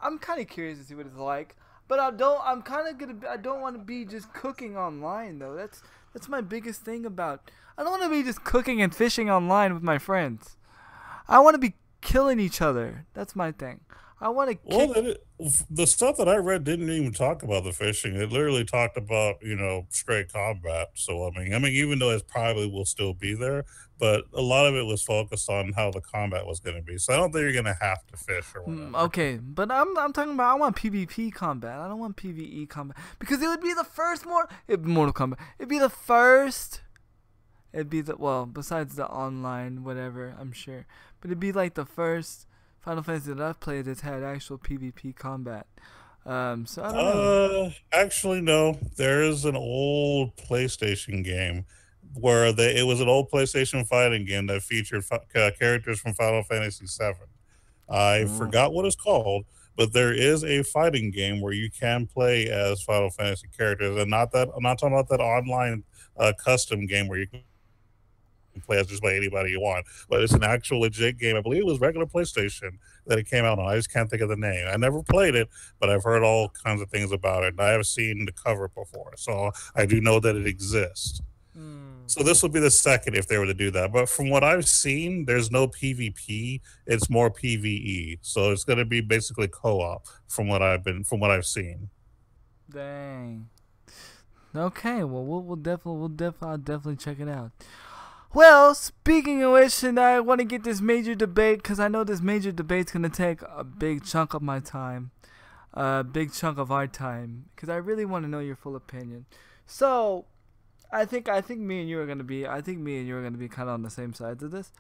[SPEAKER 1] I'm kind of curious to see what it's like. But I don't want to be just cooking online, though. That's my biggest thing about. I don't want to be just cooking and fishing online with my friends. I want to be killing each other. That's my thing. I want to.
[SPEAKER 2] Well, the stuff that I read didn't even talk about the fishing. It literally talked about straight combat. So I mean, even though it probably will still be there, but a lot of it was focused on how the combat was going to be. So I don't think you're going to have to fish or whatever.
[SPEAKER 1] Okay, but I'm talking about I want PvP combat. I don't want PvE combat because it would be the first Mortal Kombat. It'd be the first. Besides the online whatever, I'm sure, but it'd be like the first Final Fantasy that I've played that's had actual PvP combat. So I don't know.
[SPEAKER 2] Actually, no. There is an old PlayStation game where it was an old PlayStation fighting game that featured characters from Final Fantasy VII. I forgot what it's called, but there is a fighting game where you can play as Final Fantasy characters, and I'm not talking about that online custom game where you can play as just by anybody you want, but it's an actual legit game. I believe it was regular PlayStation that it came out on. I just can't think of the name. I never played it, but I've heard all kinds of things about it, and I have seen the cover before, so I do know that it exists. So this will be the second if they were to do that. But from what I've seen, there's no PvP. It's more PvE. So it's going to be basically co-op from what I've seen.
[SPEAKER 1] Dang. Okay, well I'll definitely check it out. Well, speaking of which, and I want to get this major debate because I know this major debate's going to take a big chunk of my time, a big chunk of our time, because I really want to know your full opinion. So, I think me and you are going to be kind of on the same sides of this.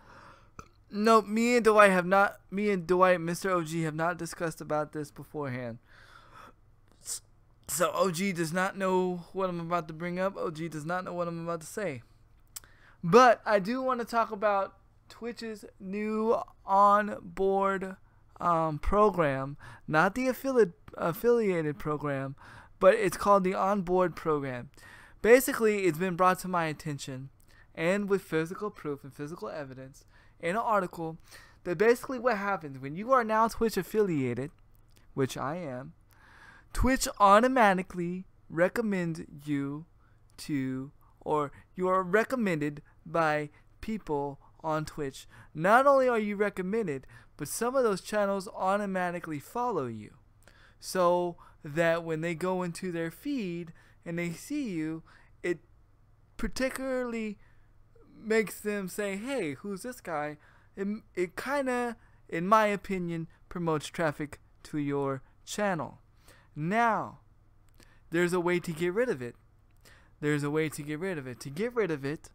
[SPEAKER 1] No, me and Dwight have not. Me and Dwight, Mr. OG, have not discussed about this beforehand. So OG does not know what I'm about to bring up. OG does not know what I'm about to say. But I do want to talk about Twitch's new on-board program, not the affiliated program, but it's called the on-board program. Basically, it's been brought to my attention, and with physical proof and physical evidence, in an article, that basically what happens when you are now Twitch affiliated, which I am, Twitch automatically recommends you to, or you are recommended by people on Twitch. Not only are you recommended, but some of those channels automatically follow you. So that when they go into their feed and they see you, it particularly makes them say, hey, who's this guy? It kind of, in my opinion, promotes traffic to your channel. Now, there's a way to get rid of it. To get rid of it,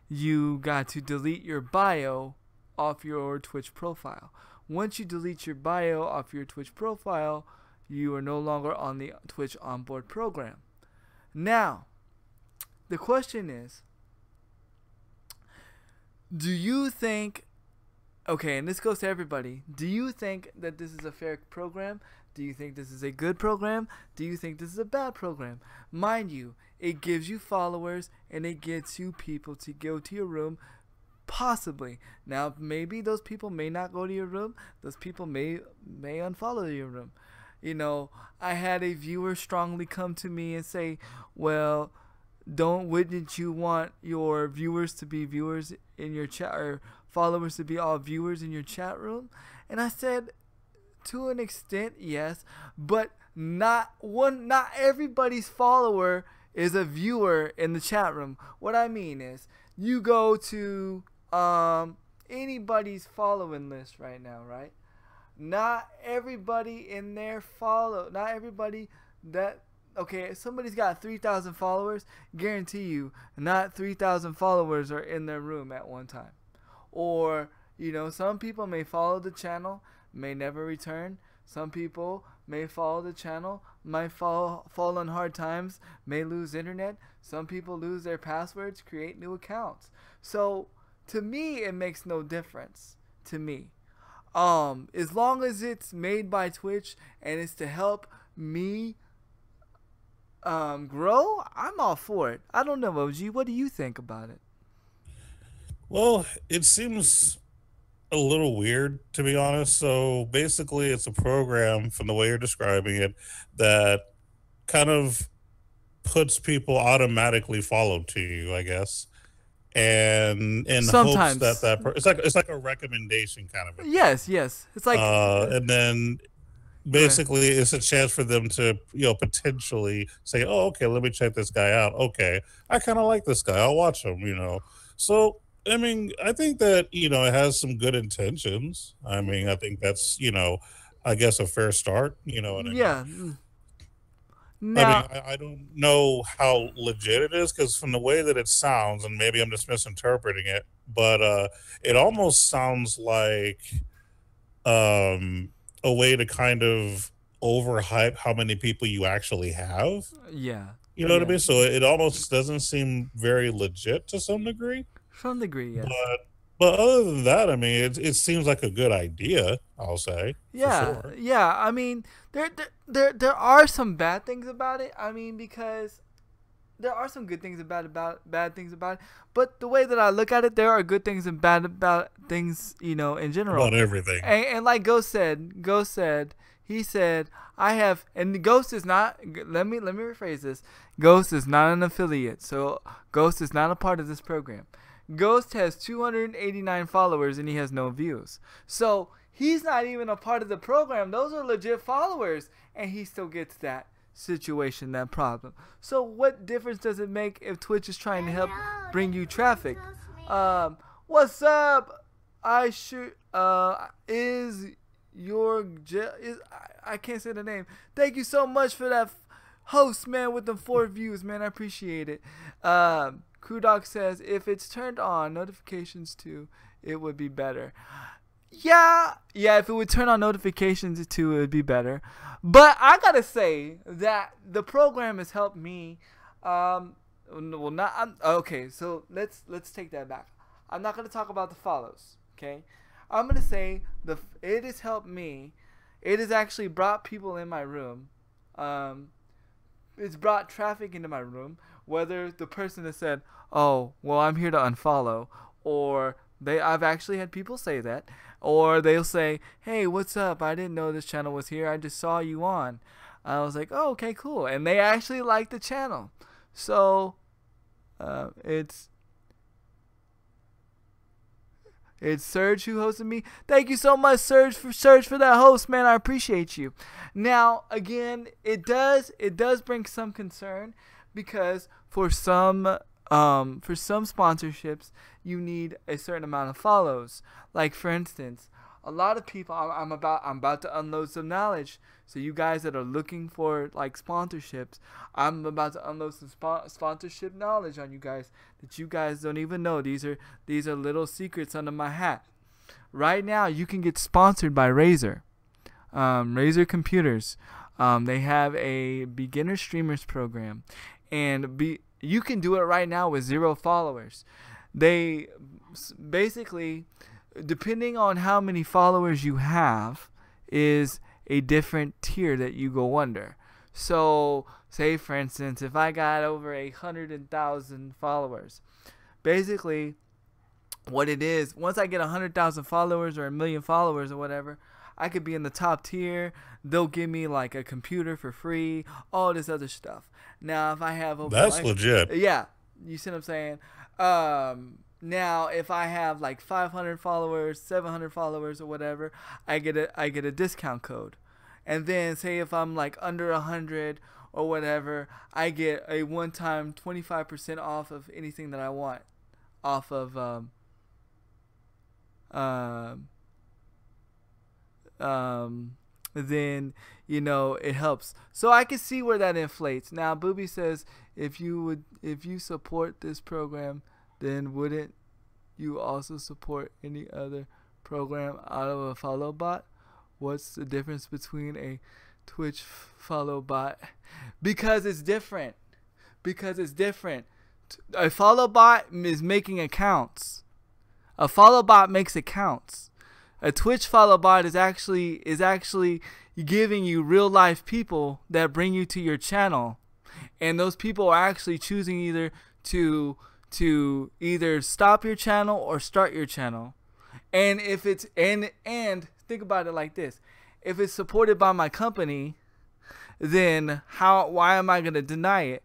[SPEAKER 1] you got to delete your bio off your Twitch profile. Once you delete your bio off your Twitch profile, you are no longer on the Twitch onboard program. Now, the question is, do you think, okay, and this goes to everybody, do you think that this is a fair program? Do you think this is a good program? Do you think this is a bad program? Mind you, it gives you followers and it gets you people to go to your room, possibly. Now, maybe those people may not go to your room. Those people may unfollow your room. You know, I had a viewer strongly come to me and say, well, wouldn't you want your viewers to be viewers in your chat, or followers to be all viewers in your chat room? And I said, to an extent, yes, but not everybody's follower is a viewer in the chat room. What I mean is, you go to anybody's following list right now, right? Not everybody in there not everybody that, okay, if somebody's got 3,000 followers, guarantee you not 3,000 followers are in their room at one time. Or, you know, some people may follow the channel, may never return. Some people may follow the channel, might fall on hard times, may lose internet. Some people lose their passwords, create new accounts. So to me, it makes no difference to me. As long as it's made by Twitch and it's to help me grow, I'm all for it. I don't know, OG, what do you think about it?
[SPEAKER 2] Well, it seems a little weird, to be honest. So basically, it's a program, from the way you're describing it, that kind of puts people automatically followed to you, I guess, and in
[SPEAKER 1] Sometimes.
[SPEAKER 2] hopes that it's like a recommendation kind of.
[SPEAKER 1] Yes, it's like,
[SPEAKER 2] and then basically it's a chance for them to, you know, potentially say, oh, okay, let me check this guy out. Okay, I kind of like this guy, I'll watch him, you know. So I mean, I think that, you know, it has some good intentions. I mean, I think that's, you know, I guess a fair start, you know what I mean?
[SPEAKER 1] yeah.
[SPEAKER 2] I mean, I don't know how legit it is, because from the way that it sounds, and maybe I'm just misinterpreting it, but it almost sounds like a way to kind of overhype how many people you actually have.
[SPEAKER 1] Yeah.
[SPEAKER 2] You know what I mean? So it almost doesn't seem very legit to some degree.
[SPEAKER 1] Some degree, yes.
[SPEAKER 2] But other than that, I mean, it seems like a good idea, I'll say.
[SPEAKER 1] Yeah,
[SPEAKER 2] for sure.
[SPEAKER 1] yeah. I mean, there are some bad things about it. I mean, because there are some good things about bad things about it. But the way that I look at it, there are good things and bad about things, you know, in general.
[SPEAKER 2] About everything.
[SPEAKER 1] And like Ghost said, he said, I have, and Ghost is not, let me rephrase this. Ghost is not an affiliate, so Ghost is not a part of this program. Ghost has 289 followers and he has no views. So he's not even a part of the program. Those are legit followers, and he still gets that situation, that problem. So what difference does it make if Twitch is trying to help bring you traffic? What's up? I can't say the name. Thank you so much for that host, man, with the 4 views, man. I appreciate it. Crewdog says, if it's turned on, notifications to it would be better. Yeah, if it would turn on notifications too, it would be better. But I gotta say that the program has helped me. Okay. So let's take that back. I'm not gonna talk about the follows. Okay, I'm gonna say it has helped me. It has actually brought people in my room. It's brought traffic into my room. Whether the person has said, "Oh, well, I'm here to unfollow," or I've actually had people say that, or they'll say, "Hey, what's up? I didn't know this channel was here. I just saw you on." I was like, "Oh, okay, cool," and they actually like the channel. So, it's Serge who hosted me. Thank you so much, Serge, for that host, man. I appreciate you. Now, again, it does bring some concern because for some sponsorships, you need a certain amount of follows. Like, for instance, a lot of people, I'm about to unload some knowledge. So you guys that are looking for like sponsorships, I'm about to unload some sponsorship knowledge on you guys that you guys don't even know. These are little secrets under my hat. Right now, you can get sponsored by Razer. Razer Computers. They have a beginner streamers program, and you can do it right now with 0 followers. They basically, depending on how many followers you have, is a different tier that you go under. So, say for instance, if I got over 100,000 followers, basically, what it is, once I get 100,000 followers or 1,000,000 followers or whatever, I could be in the top tier. They'll give me like a computer for free, all this other stuff. Now, if I have over,
[SPEAKER 2] that's legit.
[SPEAKER 1] Yeah, you see what I'm saying? Now, if I have like 500 followers, 700 followers, or whatever, I get a discount code. And then, say if I'm like under 100 or whatever, I get a one-time 25% off of anything that I want, off of then it helps. So I can see where that inflates. Now, Booby says, if you support this program, then wouldn't you also support any other program out of a follow bot? What's the difference between a Twitch follow bot? Because it's different. A follow bot is making accounts. A follow bot makes accounts. A Twitch follow bot is actually giving you real life people that bring you to your channel, and those people are actually choosing either to either stop your channel or start your channel. And if it's and think about it like this: if it's supported by my company, then why am I going to deny it?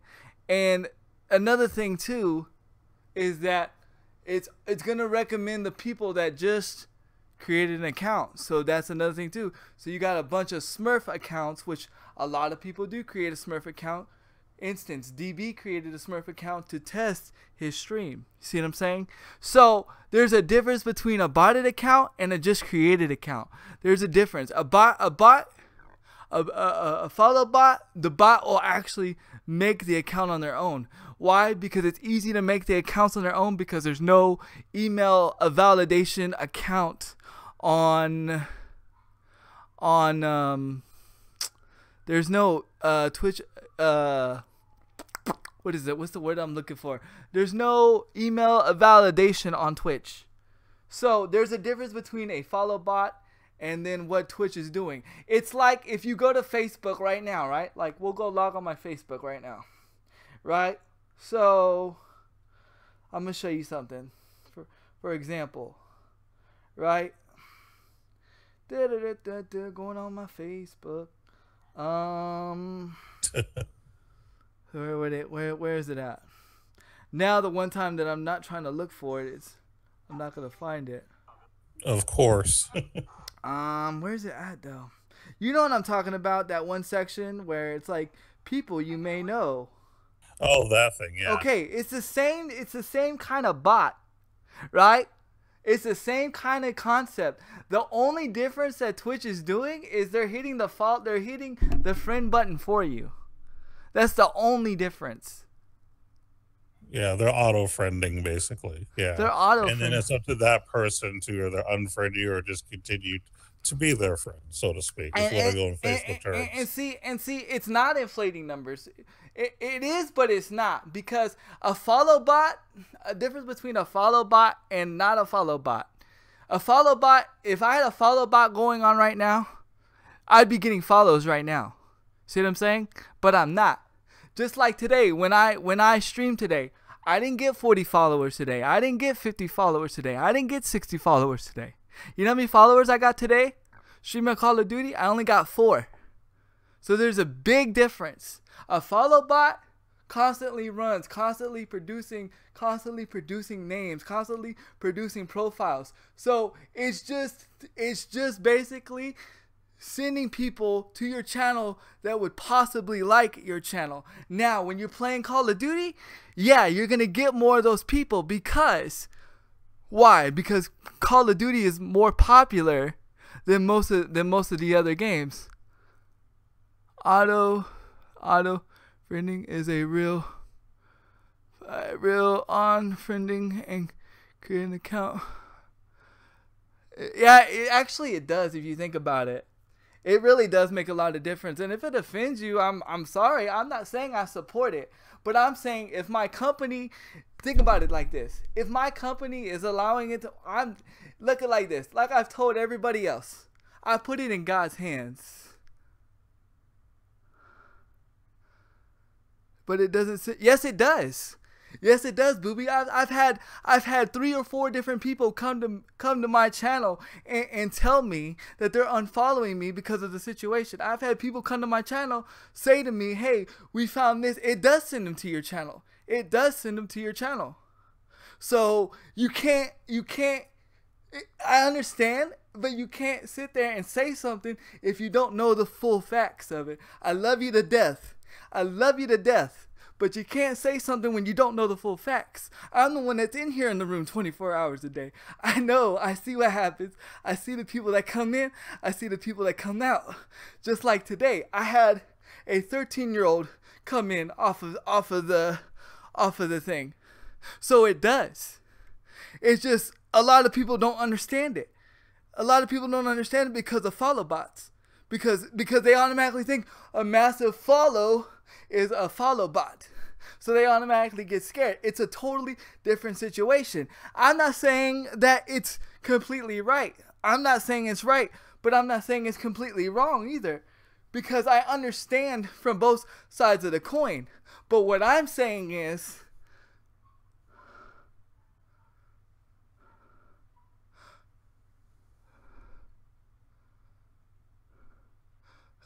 [SPEAKER 1] And another thing too is that it's going to recommend the people that just created an account. So that's another thing too. So you got a bunch of Smurf accounts, which a lot of people do create a Smurf account. Instance, DB created a Smurf account to test his stream. See what I'm saying? So there's a difference between a botted account and a just created account. There's a difference. A follow bot, the bot will actually make the account on their own. Why? Because it's easy to make the accounts on their own because there's no email validation account on there's no Twitch what is it? What's the word I'm looking for? There's no email validation on Twitch. So there's a difference between a follow bot and then what Twitch is doing. It's like if you go to Facebook right now, right? Like we'll go log on my Facebook right now. Right? So I'm going to show you something. For example, right? Going on my Facebook. Where is it at? Now the one time that I'm not trying to look for it, I'm not gonna find it.
[SPEAKER 2] Of course.
[SPEAKER 1] Where's it at though? You know what I'm talking about? That one section where it's like people you may know.
[SPEAKER 2] Oh, that thing, yeah.
[SPEAKER 1] Okay, it's the same kind of bot, right? It's the same kind of concept. The only difference that Twitch is doing is they're hitting the friend button for you. That's the only difference.
[SPEAKER 2] Yeah, they're auto friending basically. Yeah.
[SPEAKER 1] They're auto
[SPEAKER 2] And then
[SPEAKER 1] friend.
[SPEAKER 2] it's up to that person to either unfriend you or just continue to be their friend, so to speak, if
[SPEAKER 1] and
[SPEAKER 2] you want to
[SPEAKER 1] and,
[SPEAKER 2] go in
[SPEAKER 1] and,
[SPEAKER 2] Facebook
[SPEAKER 1] and
[SPEAKER 2] terms.
[SPEAKER 1] see it's not inflating numbers. It is, but it's not, because a follow bot, a difference between a follow bot and not a follow bot. A follow bot, if I had a follow bot going on right now, I'd be getting follows right now. See what I'm saying? But I'm not. Just like today, when I streamed today, I didn't get 40 followers today. I didn't get 50 followers today. I didn't get 60 followers today. You know how many followers I got today? Streaming Call of Duty, I only got 4. So there's a big difference. A follow bot constantly runs, constantly producing names, constantly producing profiles. So it's just basically sending people to your channel that would possibly like your channel. Now, when you're playing Call of Duty, yeah, you're going to get more of those people, because why? Because Call of Duty is more popular than most of the other games. Auto friending is a real on friending and create an account. Yeah, it does if you think about it. It really does make a lot of difference. And if it offends you, I'm sorry. I'm not saying I support it, but I'm saying if my company, think about it like this. If my company is allowing it to, I'm looking like this. Like I've told everybody else, I put it in God's hands. But it doesn't. Yes, it does. Yes, it does, booby. I've had 3 or 4 different people come to my channel and tell me that they're unfollowing me because of the situation. I've had people come to my channel say to me, "Hey, we found this." It does send them to your channel. It does send them to your channel. So you can't. I understand, but you can't sit there and say something if you don't know the full facts of it. I love you to death. I love you to death. But you can't say something when you don't know the full facts. I'm the one that's in here in the room 24 hours a day. I know. I see what happens. I see the people that come in. I see the people that come out. Just like today, I had a 13-year-old come in off of the thing. So it does. It's just a lot of people don't understand it. A lot of people don't understand it because of follow bots. Because they automatically think a massive follow is a follow bot. So they automatically get scared. It's a totally different situation. I'm not saying that it's completely right. I'm not saying it's right, but I'm not saying it's completely wrong either. Because I understand from both sides of the coin. But what I'm saying is,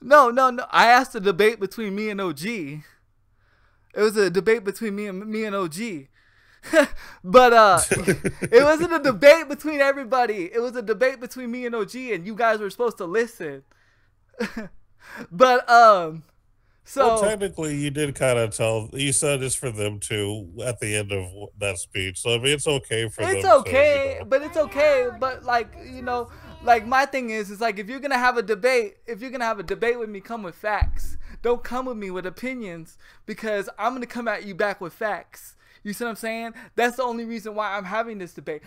[SPEAKER 1] no. I asked a debate between me and OG. It was a debate between me and OG. But it wasn't a debate between everybody. It was a debate between me and OG, and you guys were supposed to listen. But so
[SPEAKER 2] Well, technically, you did kind of tell. You said it's for them too at the end of that speech. So I mean, it's okay for
[SPEAKER 1] it's
[SPEAKER 2] them
[SPEAKER 1] okay,
[SPEAKER 2] to.
[SPEAKER 1] but it's okay. But like my thing is like if you're gonna have a debate, with me, come with facts. Don't come with me with opinions, because I'm gonna come at you back with facts. You see what I'm saying? That's the only reason why I'm having this debate.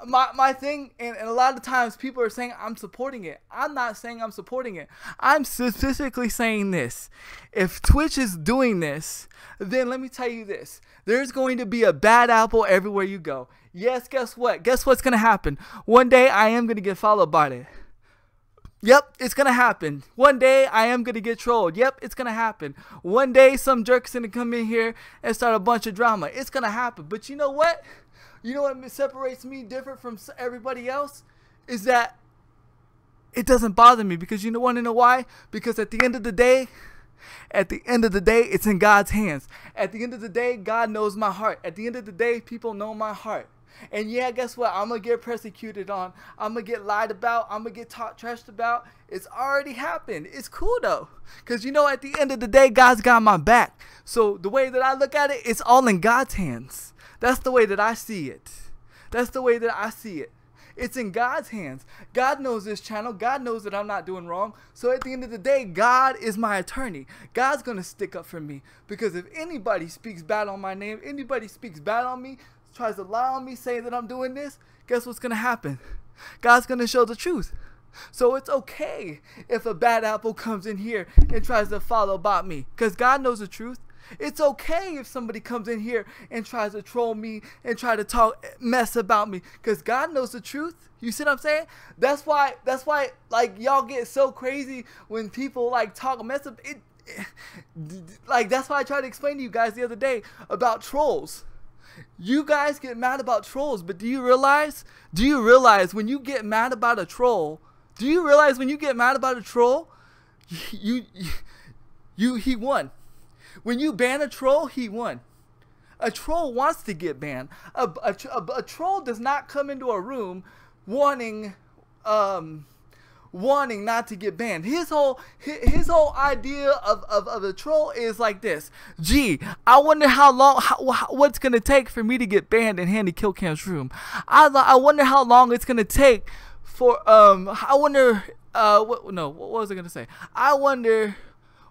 [SPEAKER 1] My thing, and a lot of times people are saying I'm supporting it. I'm not saying I'm supporting it. I'm specifically saying this. If Twitch is doing this, then let me tell you this. There's going to be a bad apple everywhere you go. Yes, guess what? Guess what's going to happen? One day I am going to get followed by it. Yep, it's going to happen. One day I am going to get trolled. Yep, it's going to happen. One day some jerk's going to come in here and start a bunch of drama. It's going to happen. But you know what? You know what separates me different from everybody else? Is that it doesn't bother me, because you know want to know why? Because at the end of the day, it's in God's hands. At the end of the day, God knows my heart. At the end of the day, people know my heart. And yeah, guess what? I'm going to get persecuted on. I'm going to get lied about. I'm going to get trashed about. It's already happened. It's cool though. Because at the end of the day, God's got my back. So the way that I look at it, it's all in God's hands. That's the way that I see it. It's in God's hands. God knows this channel. God knows that I'm not doing wrong. So at the end of the day, God is my attorney. God's going to stick up for me. Because if anybody speaks bad on my name, anybody speaks bad on me, tries to lie on me, saying that I'm doing this, guess what's going to happen? God's going to show the truth. So it's okay if a bad apple comes in here and tries to follow about me. Because God knows the truth. It's okay if somebody comes in here and tries to troll me and try to talk mess about me, because God knows the truth. You see what I'm saying? That's why like y'all get so crazy when people like talk mess up it. Like that's why I tried to explain to you guys the other day about trolls. You guys get mad about trolls, but do you realize when you get mad about a troll, he won. When you ban a troll, he won. A troll wants to get banned. A troll does not come into a room wanting not to get banned. His whole idea of a troll is like this. Gee, I wonder what's gonna take for me to get banned in Handy Kill Cam's room. I wonder how long it's gonna take for what was I gonna say? I wonder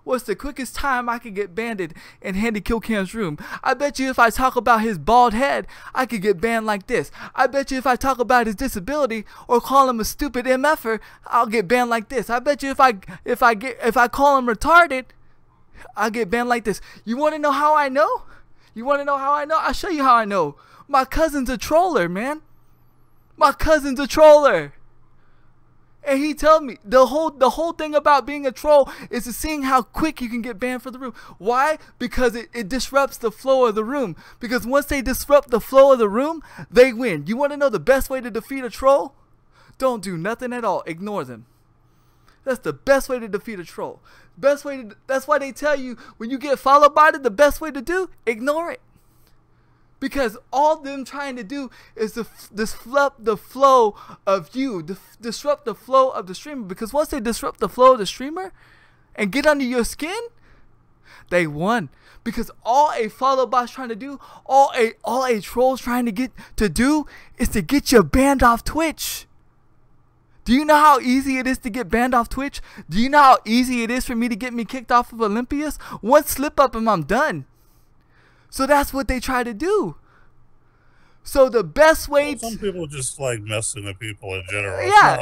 [SPEAKER 1] what's the quickest time I could get banned in Handy Kill Cam's room. I bet you if I talk about his bald head, I could get banned like this. I bet you if I talk about his disability or call him a stupid MFer, I'll get banned like this. I bet you if I call him retarded, I'll get banned like this. You want to know how I know? I'll show you how I know. My cousin's a troller, man. My cousin's a troller. And he told me the whole thing about being a troll is to seeing how quick you can get banned for the room. Why? Because it disrupts the flow of the room. Because once they disrupt the flow of the room, they win. You want to know the best way to defeat a troll? Don't do nothing at all. Ignore them. That's the best way to defeat a troll. That's why they tell you when you get followed by it, the best way to do, ignore it. Because all them trying to do is to disrupt the flow of you, disrupt the flow of the streamer. Because once they disrupt the flow of the streamer and get under your skin, they won. Because all a follow bot's trying to do, all a troll's trying to do is to get you banned off Twitch. Do you know how easy it is to get banned off Twitch? Do you know how easy it is for me to get me kicked off of Olympias? One slip up and I'm done. So that's what they try to do. So the best way
[SPEAKER 2] some people just like messing with people in general.
[SPEAKER 1] Yeah.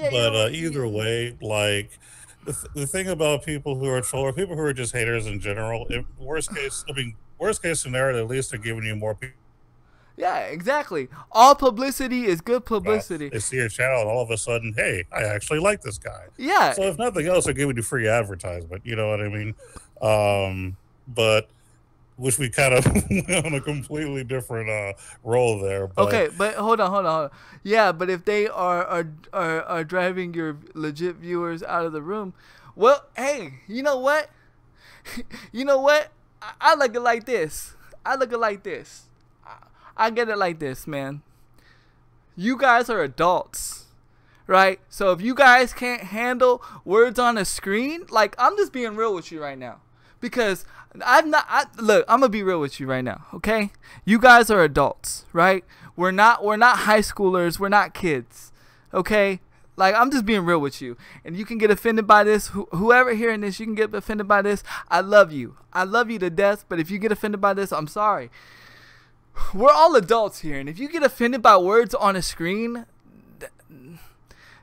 [SPEAKER 2] But either way, like the thing about people who are troll or people who are just haters in general, worst case scenario, at least they're giving you more people.
[SPEAKER 1] Yeah, exactly. All publicity is good publicity.
[SPEAKER 2] They see your channel and all of a sudden, hey, I actually like this guy.
[SPEAKER 1] Yeah.
[SPEAKER 2] So if nothing else, they're giving you free advertisement. You know what I mean? But which we kind of went on a completely different role there. But
[SPEAKER 1] okay, but hold on. Yeah, but if they are driving your legit viewers out of the room, well, hey, you know what? I look it like this. I get it like this, man. You guys are adults, right? So if you guys can't handle words on a screen, like, I'm just being real with you right now. Because look, I'm going to be real with you right now, okay? You guys are adults, right? We're not high schoolers. We're not kids, okay? Like, I'm just being real with you. And you can get offended by this. Whoever hearing this, you can get offended by this. I love you. I love you to death. But if you get offended by this, I'm sorry. We're all adults here. And if you get offended by words on a screen,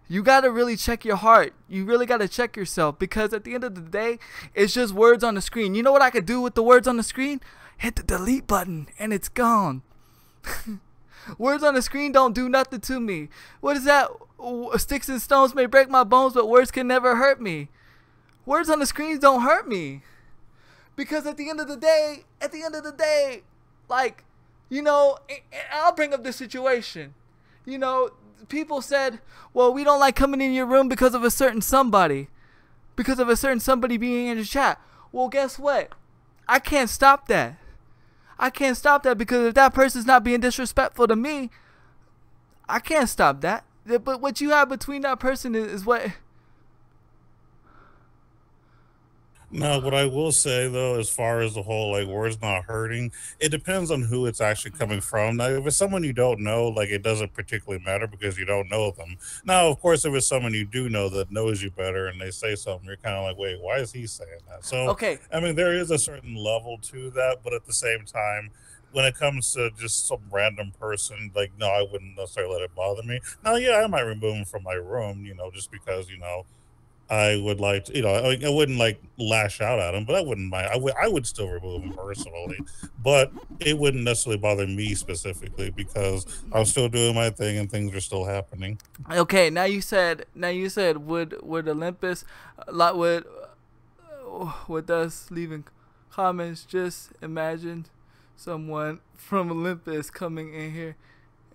[SPEAKER 1] you got to really check your heart. You really got to check yourself. Because at the end of the day, it's just words on the screen. You know what I could do with the words on the screen? Hit the delete button and it's gone. Words on the screen don't do nothing to me. What is that? Sticks and stones may break my bones, but words can never hurt me. Words on the screens don't hurt me. Because at the end of the day, like, you know, I'll bring up this situation. You know, people said, well, we don't like coming in your room because of a certain somebody. Because of a certain somebody being in the chat. Well, guess what? I can't stop that. Because if that person's not being disrespectful to me, I can't stop that. But what you have between that person is what...
[SPEAKER 2] No, what I will say though, as far as the whole like words not hurting, it depends on who it's actually coming from. Now, if it's someone you don't know, like it doesn't particularly matter because you don't know them. Now, of course, if it's someone you do know that knows you better and they say something, you're kind of like, wait, why is he saying that? So,
[SPEAKER 1] Okay,
[SPEAKER 2] I mean, there is a certain level to that, but at the same time, when it comes to just some random person, like, no, I wouldn't necessarily let it bother me. Now, yeah, I might remove him from my room, just because, I would like to, I wouldn't like lash out at him, but I wouldn't mind. I would still remove him personally, but it wouldn't necessarily bother me specifically because I'm still doing my thing and things are still happening.
[SPEAKER 1] okay. Now you said would Olympus, like would us leaving comments? Just imagine someone from Olympus coming in here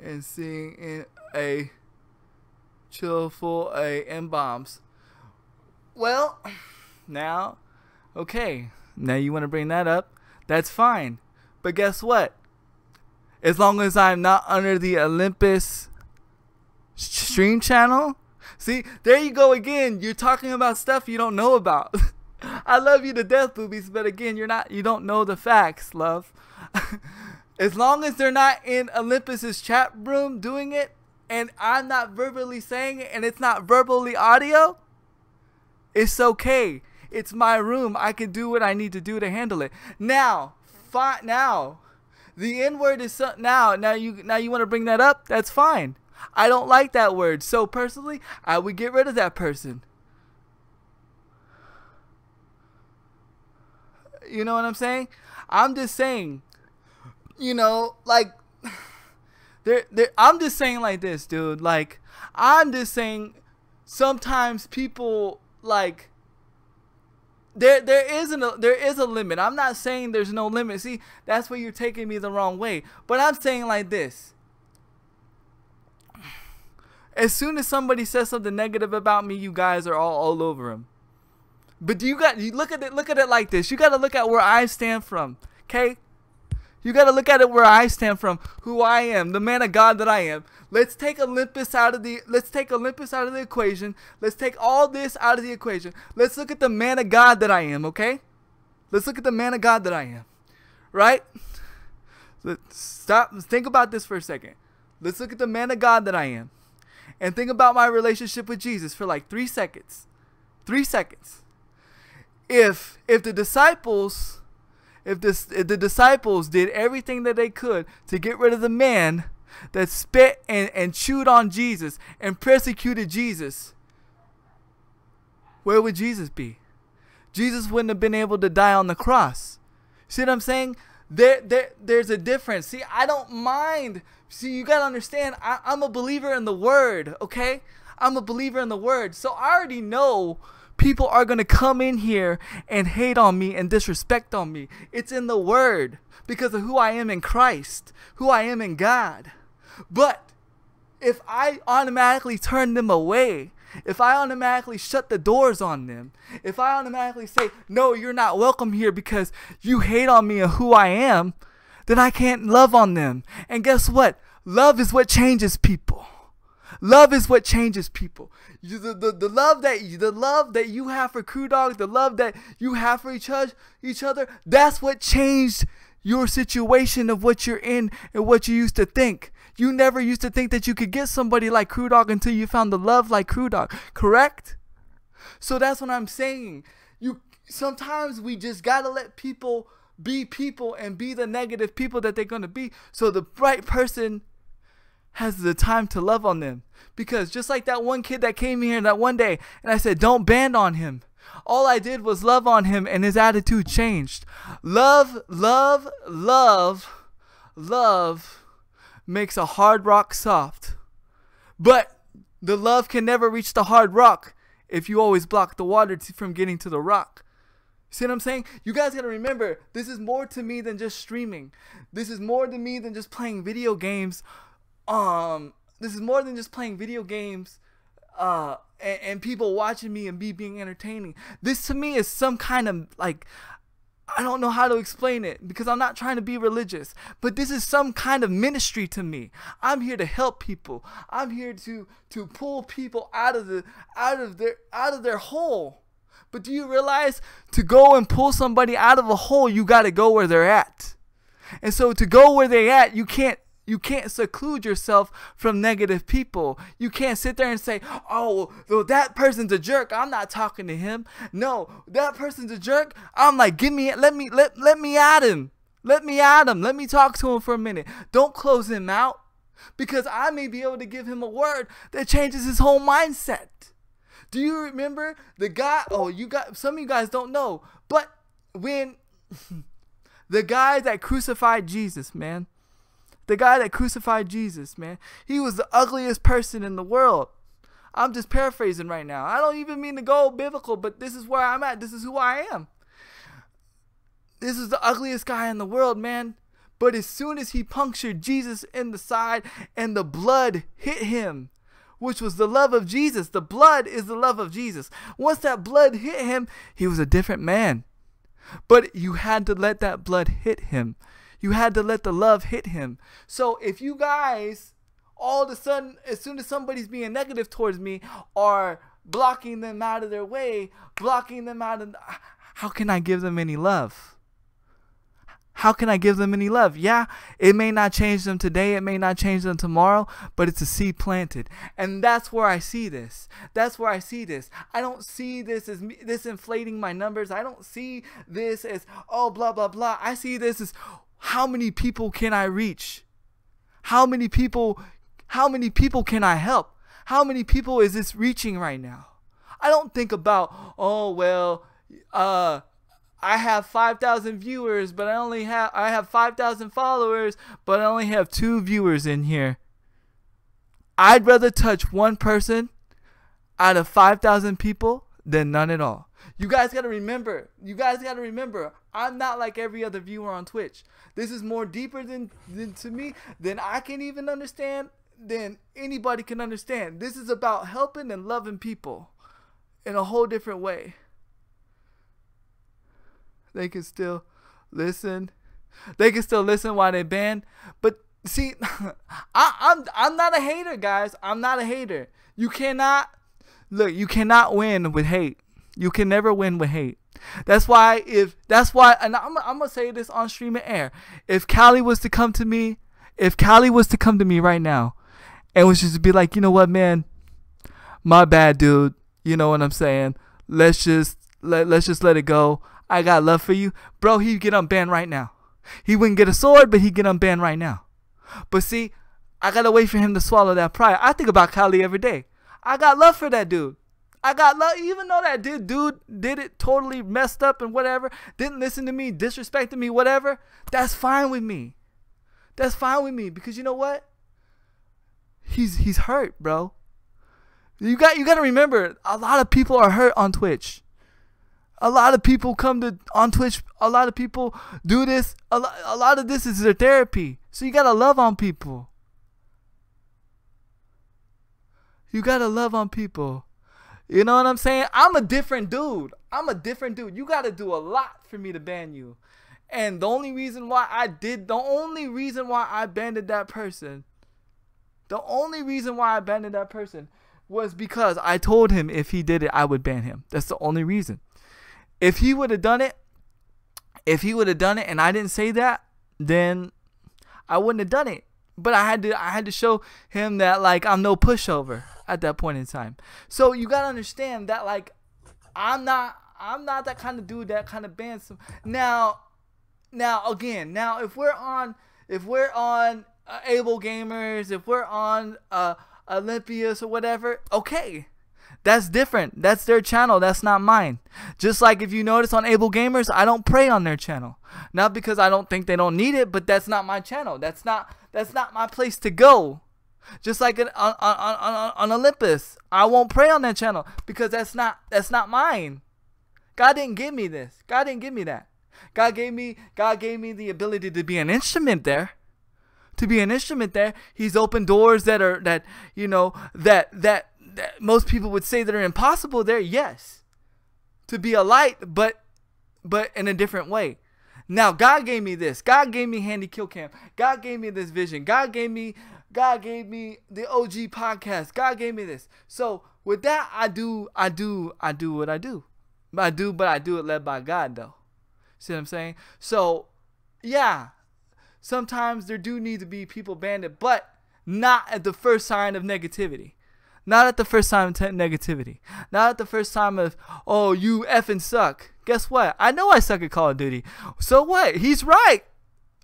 [SPEAKER 1] and seeing in a chill full of M bombs. Well, now, okay, now you want to bring that up. That's fine. But guess what? As long as I'm not under the Olympus stream channel. See, there you go again. You're talking about stuff you don't know about. I love you to death, boobies, but again, you don't know the facts, love. As long as they're not in Olympus's chat room doing it, and I'm not verbally saying it, and it's not verbally audio, it's okay. It's my room. I can do what I need to do to handle it. Now, now, the N word is now. Now you want to bring that up? That's fine. I don't like that word. So personally, I would get rid of that person. You know what I'm saying? I'm just saying. Like I'm just saying like this, dude. Like I'm just saying. Sometimes people like there is a limit. I'm not saying there's no limit. See, that's where you're taking me the wrong way. But I'm saying like this. As soon as somebody says something negative about me, you guys are all over him. But you look at it like this. You got to look at where I stand from. Okay? You got to look at it where I stand from, who I am, the man of God that I am. Let's take Olympus out of the equation. Let's take all this out of the equation. Let's look at the man of God that I am, okay? Let's look at the man of God that I am. Right? Stop. Think about this for a second. Let's look at the man of God that I am. And think about my relationship with Jesus for like 3 seconds. 3 seconds. If the disciples did everything that they could to get rid of the man that spit and chewed on Jesus and persecuted Jesus, where would Jesus be? Jesus wouldn't have been able to die on the cross. See what I'm saying? There's a difference. See, I don't mind. See, you gotta understand, I'm a believer in the word, okay? I'm a believer in the word. So I already know people are going to come in here and hate on me and disrespect on me. It's in the word because of who I am in Christ, who I am in God. But if I automatically turn them away, if I automatically shut the doors on them, if I automatically say, no, you're not welcome here because you hate on me and who I am, then I can't love on them. And guess what? Love is what changes people. Love is what changes people. The love that you have for Crew Dog, the love that you have for each other, that's what changed your situation of what you're in and what you used to think. You never used to think that you could get somebody like Crew Dog until you found the love like Crew Dog, correct? So that's what I'm saying. Sometimes we just gotta let people be people and be the negative people that they're gonna be, so the right person has the time to love on them. Because just like that one kid that came here that one day and I said, don't band on him. All I did was love on him and his attitude changed. Love makes a hard rock soft. But the love can never reach the hard rock if you always block the water from getting to the rock. See what I'm saying? You guys gotta remember, this is more to me than just streaming. This is more to me than just playing video games. This is more than just playing video games and people watching me and me being entertaining. This to me is some kind of like, I don't know how to explain it because I'm not trying to be religious, but this is some kind of ministry to me. I'm here to help people. I'm here to pull people out of their hole. But do you realize to go and pull somebody out of a hole, you got to go where they're at. And so to go where they're at, you can't seclude yourself from negative people. You can't sit there and say, oh, well, that person's a jerk, I'm not talking to him. No, that person's a jerk. I'm like, let me at him. Let me at him. Let me talk to him for a minute. Don't close him out, because I may be able to give him a word that changes his whole mindset. Do you remember the guy? Oh, some of you guys don't know, but when the guy that crucified Jesus, man, he was the ugliest person in the world. I'm just paraphrasing right now. I don't even mean to go biblical, but this is where I'm at. This is who I am. This is the ugliest guy in the world, man. But as soon as he punctured Jesus in the side and the blood hit him, which was the love of Jesus. The blood is the love of Jesus. Once that blood hit him, he was a different man. But you had to let that blood hit him. You had to let the love hit him. So if you guys, all of a sudden, as soon as somebody's being negative towards me, are blocking them out of their way, how can I give them any love? How can I give them any love? Yeah, it may not change them today. It may not change them tomorrow, but it's a seed planted. And that's where I see this. I don't see this as this inflating my numbers. I don't see this as, oh, blah, blah, blah. I see this as, how many people can I reach? How many people can I help? How many people is this reaching right now? I don't think about, oh, well, I have 5,000 viewers, but I have 5,000 followers, but I only have 2 viewers in here. I'd rather touch one person out of 5,000 people than none at all. You guys got to remember, I'm not like every other viewer on Twitch. This is more deeper than to me, than I can even understand, than anybody can understand. This is about helping and loving people in a whole different way. They can still listen. They can still listen while they ban. But see, I'm not a hater, guys. I'm not a hater. You cannot win with hate. You can never win with hate. That's why, and I'm gonna say this on stream and air. If Callie was to come to me right now, and was just to be like, you know what, man, my bad, dude. You know what I'm saying? Let's just let it go. I got love for you. Bro, he'd get unbanned right now. He wouldn't get a sword, but he'd get unbanned right now. But see, I gotta wait for him to swallow that pride. I think about Kylie every day. I got love for that dude. I got love, even though that dude did it totally messed up and whatever, didn't listen to me, disrespected me, whatever. That's fine with me. That's fine with me, because you know what? He's hurt, bro. You got to remember, a lot of people are hurt on Twitch. A lot of people on Twitch. A lot of people do this. A lot of this is their therapy. So you gotta love on people. You gotta love on people. You know what I'm saying? I'm a different dude. You gotta do a lot for me to ban you. And the only reason why I banned that person, was because I told him if he did it, I would ban him. That's the only reason. If he would have done it, and I didn't say that, then I wouldn't have done it. But I had to show him that, like, I'm no pushover at that point in time. So you gotta understand that, like, I'm not that kind of dude that kind of bans some. Now if we're on Able Gamers, if we're on Olympius or whatever, okay. That's different. That's their channel. That's not mine. Just like if you notice on Able Gamers, I don't pray on their channel. Not because I don't think they don't need it, but that's not my channel. That's not my place to go. Just like on Olympus, I won't pray on that channel because that's not mine. God didn't give me this. God didn't give me that. God gave me the ability to be an instrument there. He's opened doors that most people would say that are impossible there, yes. To be a light, but in a different way. Now, God gave me this. God gave me Handy Kill Cam. God gave me this vision. God gave me the OG podcast. God gave me this. So with that, I do what I do. but I do it led by God though. See what I'm saying? So, yeah, sometimes there do need to be people banded, but not at the first sign of negativity. Not at the first sign of negativity. Not at the first time of, oh, you effing suck. Guess what? I know I suck at Call of Duty. So what? He's right.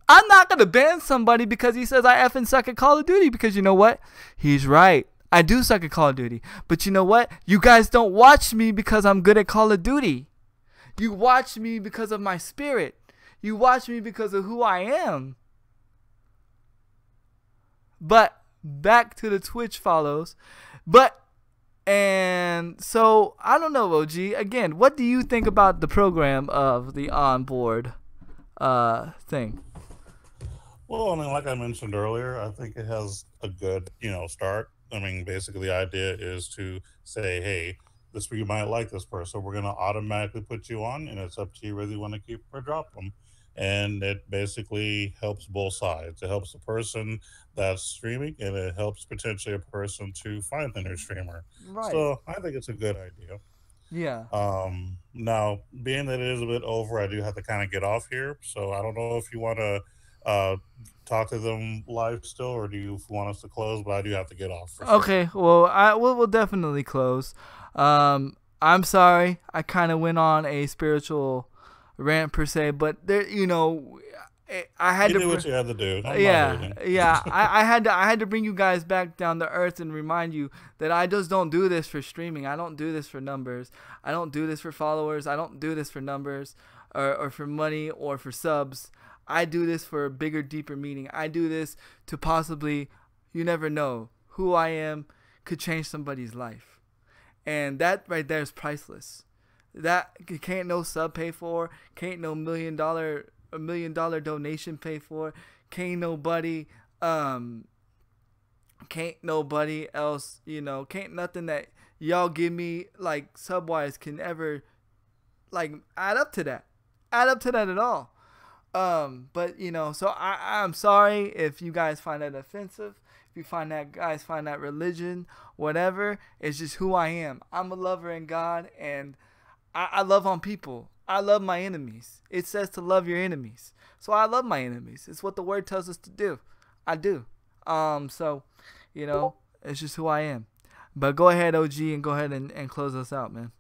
[SPEAKER 1] I'm not going to ban somebody because he says I effing suck at Call of Duty, because you know what? He's right. I do suck at Call of Duty. But you know what? You guys don't watch me because I'm good at Call of Duty. You watch me because of my spirit. You watch me because of who I am. But back to the Twitch follows. And so, I don't know, OG. Again, what do you think about the program of the onboard thing?
[SPEAKER 2] Well, I mean, like I mentioned earlier, I think it has a good, start. I mean, basically the idea is to say, hey, you might like this person. We're going to automatically put you on, and it's up to you whether you want to keep or drop them. And it basically helps both sides. It helps the person that's streaming, and it helps potentially a person to find the new streamer.
[SPEAKER 1] Right.
[SPEAKER 2] So I think it's a good idea.
[SPEAKER 1] Yeah.
[SPEAKER 2] Now, being that it is a bit over, I do have to kind of get off here. So I don't know if you want to talk to them live still, or do you want us to close? But I do have to get off.
[SPEAKER 1] Okay. Well, we'll definitely close. I'm sorry. I kind of went on a spiritual rant per se, but there, I had to
[SPEAKER 2] do what you had to do.
[SPEAKER 1] I had to bring you guys back down to earth and remind you that I just don't do this for streaming. I don't do this for numbers. I don't do this for followers. I don't do this for numbers or for money or for subs. I do this for a bigger, deeper meaning. I do this to possibly, you never know, who I am could change somebody's life. And that right there is priceless. That can't no sub pay for, can't no $1 million donation pay for, can't nobody else, can't nothing that y'all give me like subwise can ever like add up to that at all. But so I'm sorry if you guys find that offensive, if you find that religion, whatever. It's just who I am. I'm a lover in God, and I love on people. I love my enemies. It says to love your enemies. So I love my enemies. It's what the word tells us to do. I do. So, it's just who I am. But go ahead, OG, and go ahead and close us out, man.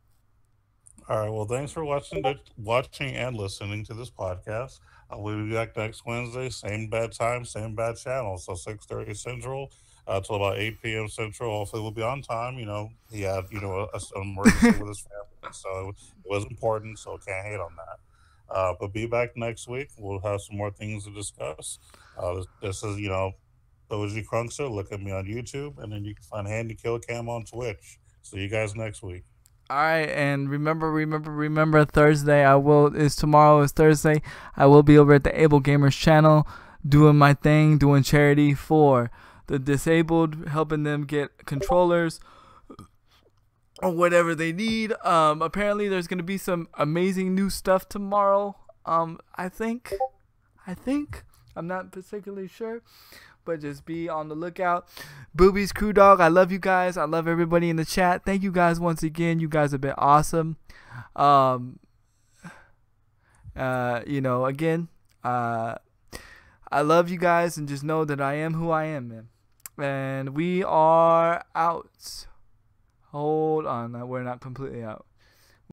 [SPEAKER 2] All right. Well, thanks for watching and listening to this podcast. We'll be back next Wednesday. Same bad time, same bad channel. So 6:30 Central till about 8 p.m. Central. Hopefully we'll be on time. He had, an emergency with his family. So it was important. So can't hate on that. But be back next week. We'll have some more things to discuss. This is, OG Crunkster. Look at me on YouTube. And then you can find Handy Kill Cam on Twitch. See you guys next week.
[SPEAKER 1] All right, and remember Thursday. Tomorrow is Thursday. I will be over at the Able Gamers channel doing my thing, doing charity for the disabled, helping them get controllers or whatever they need. Apparently there's going to be some amazing new stuff tomorrow. I think I'm not particularly sure, but just be on the lookout. Boobies, Crew Dog, I love you guys. I love everybody in the chat. Thank you guys once again. You guys have been awesome. Again, I love you guys, and just know that I am who I am, man. And we are out. Hold on, we're not completely out.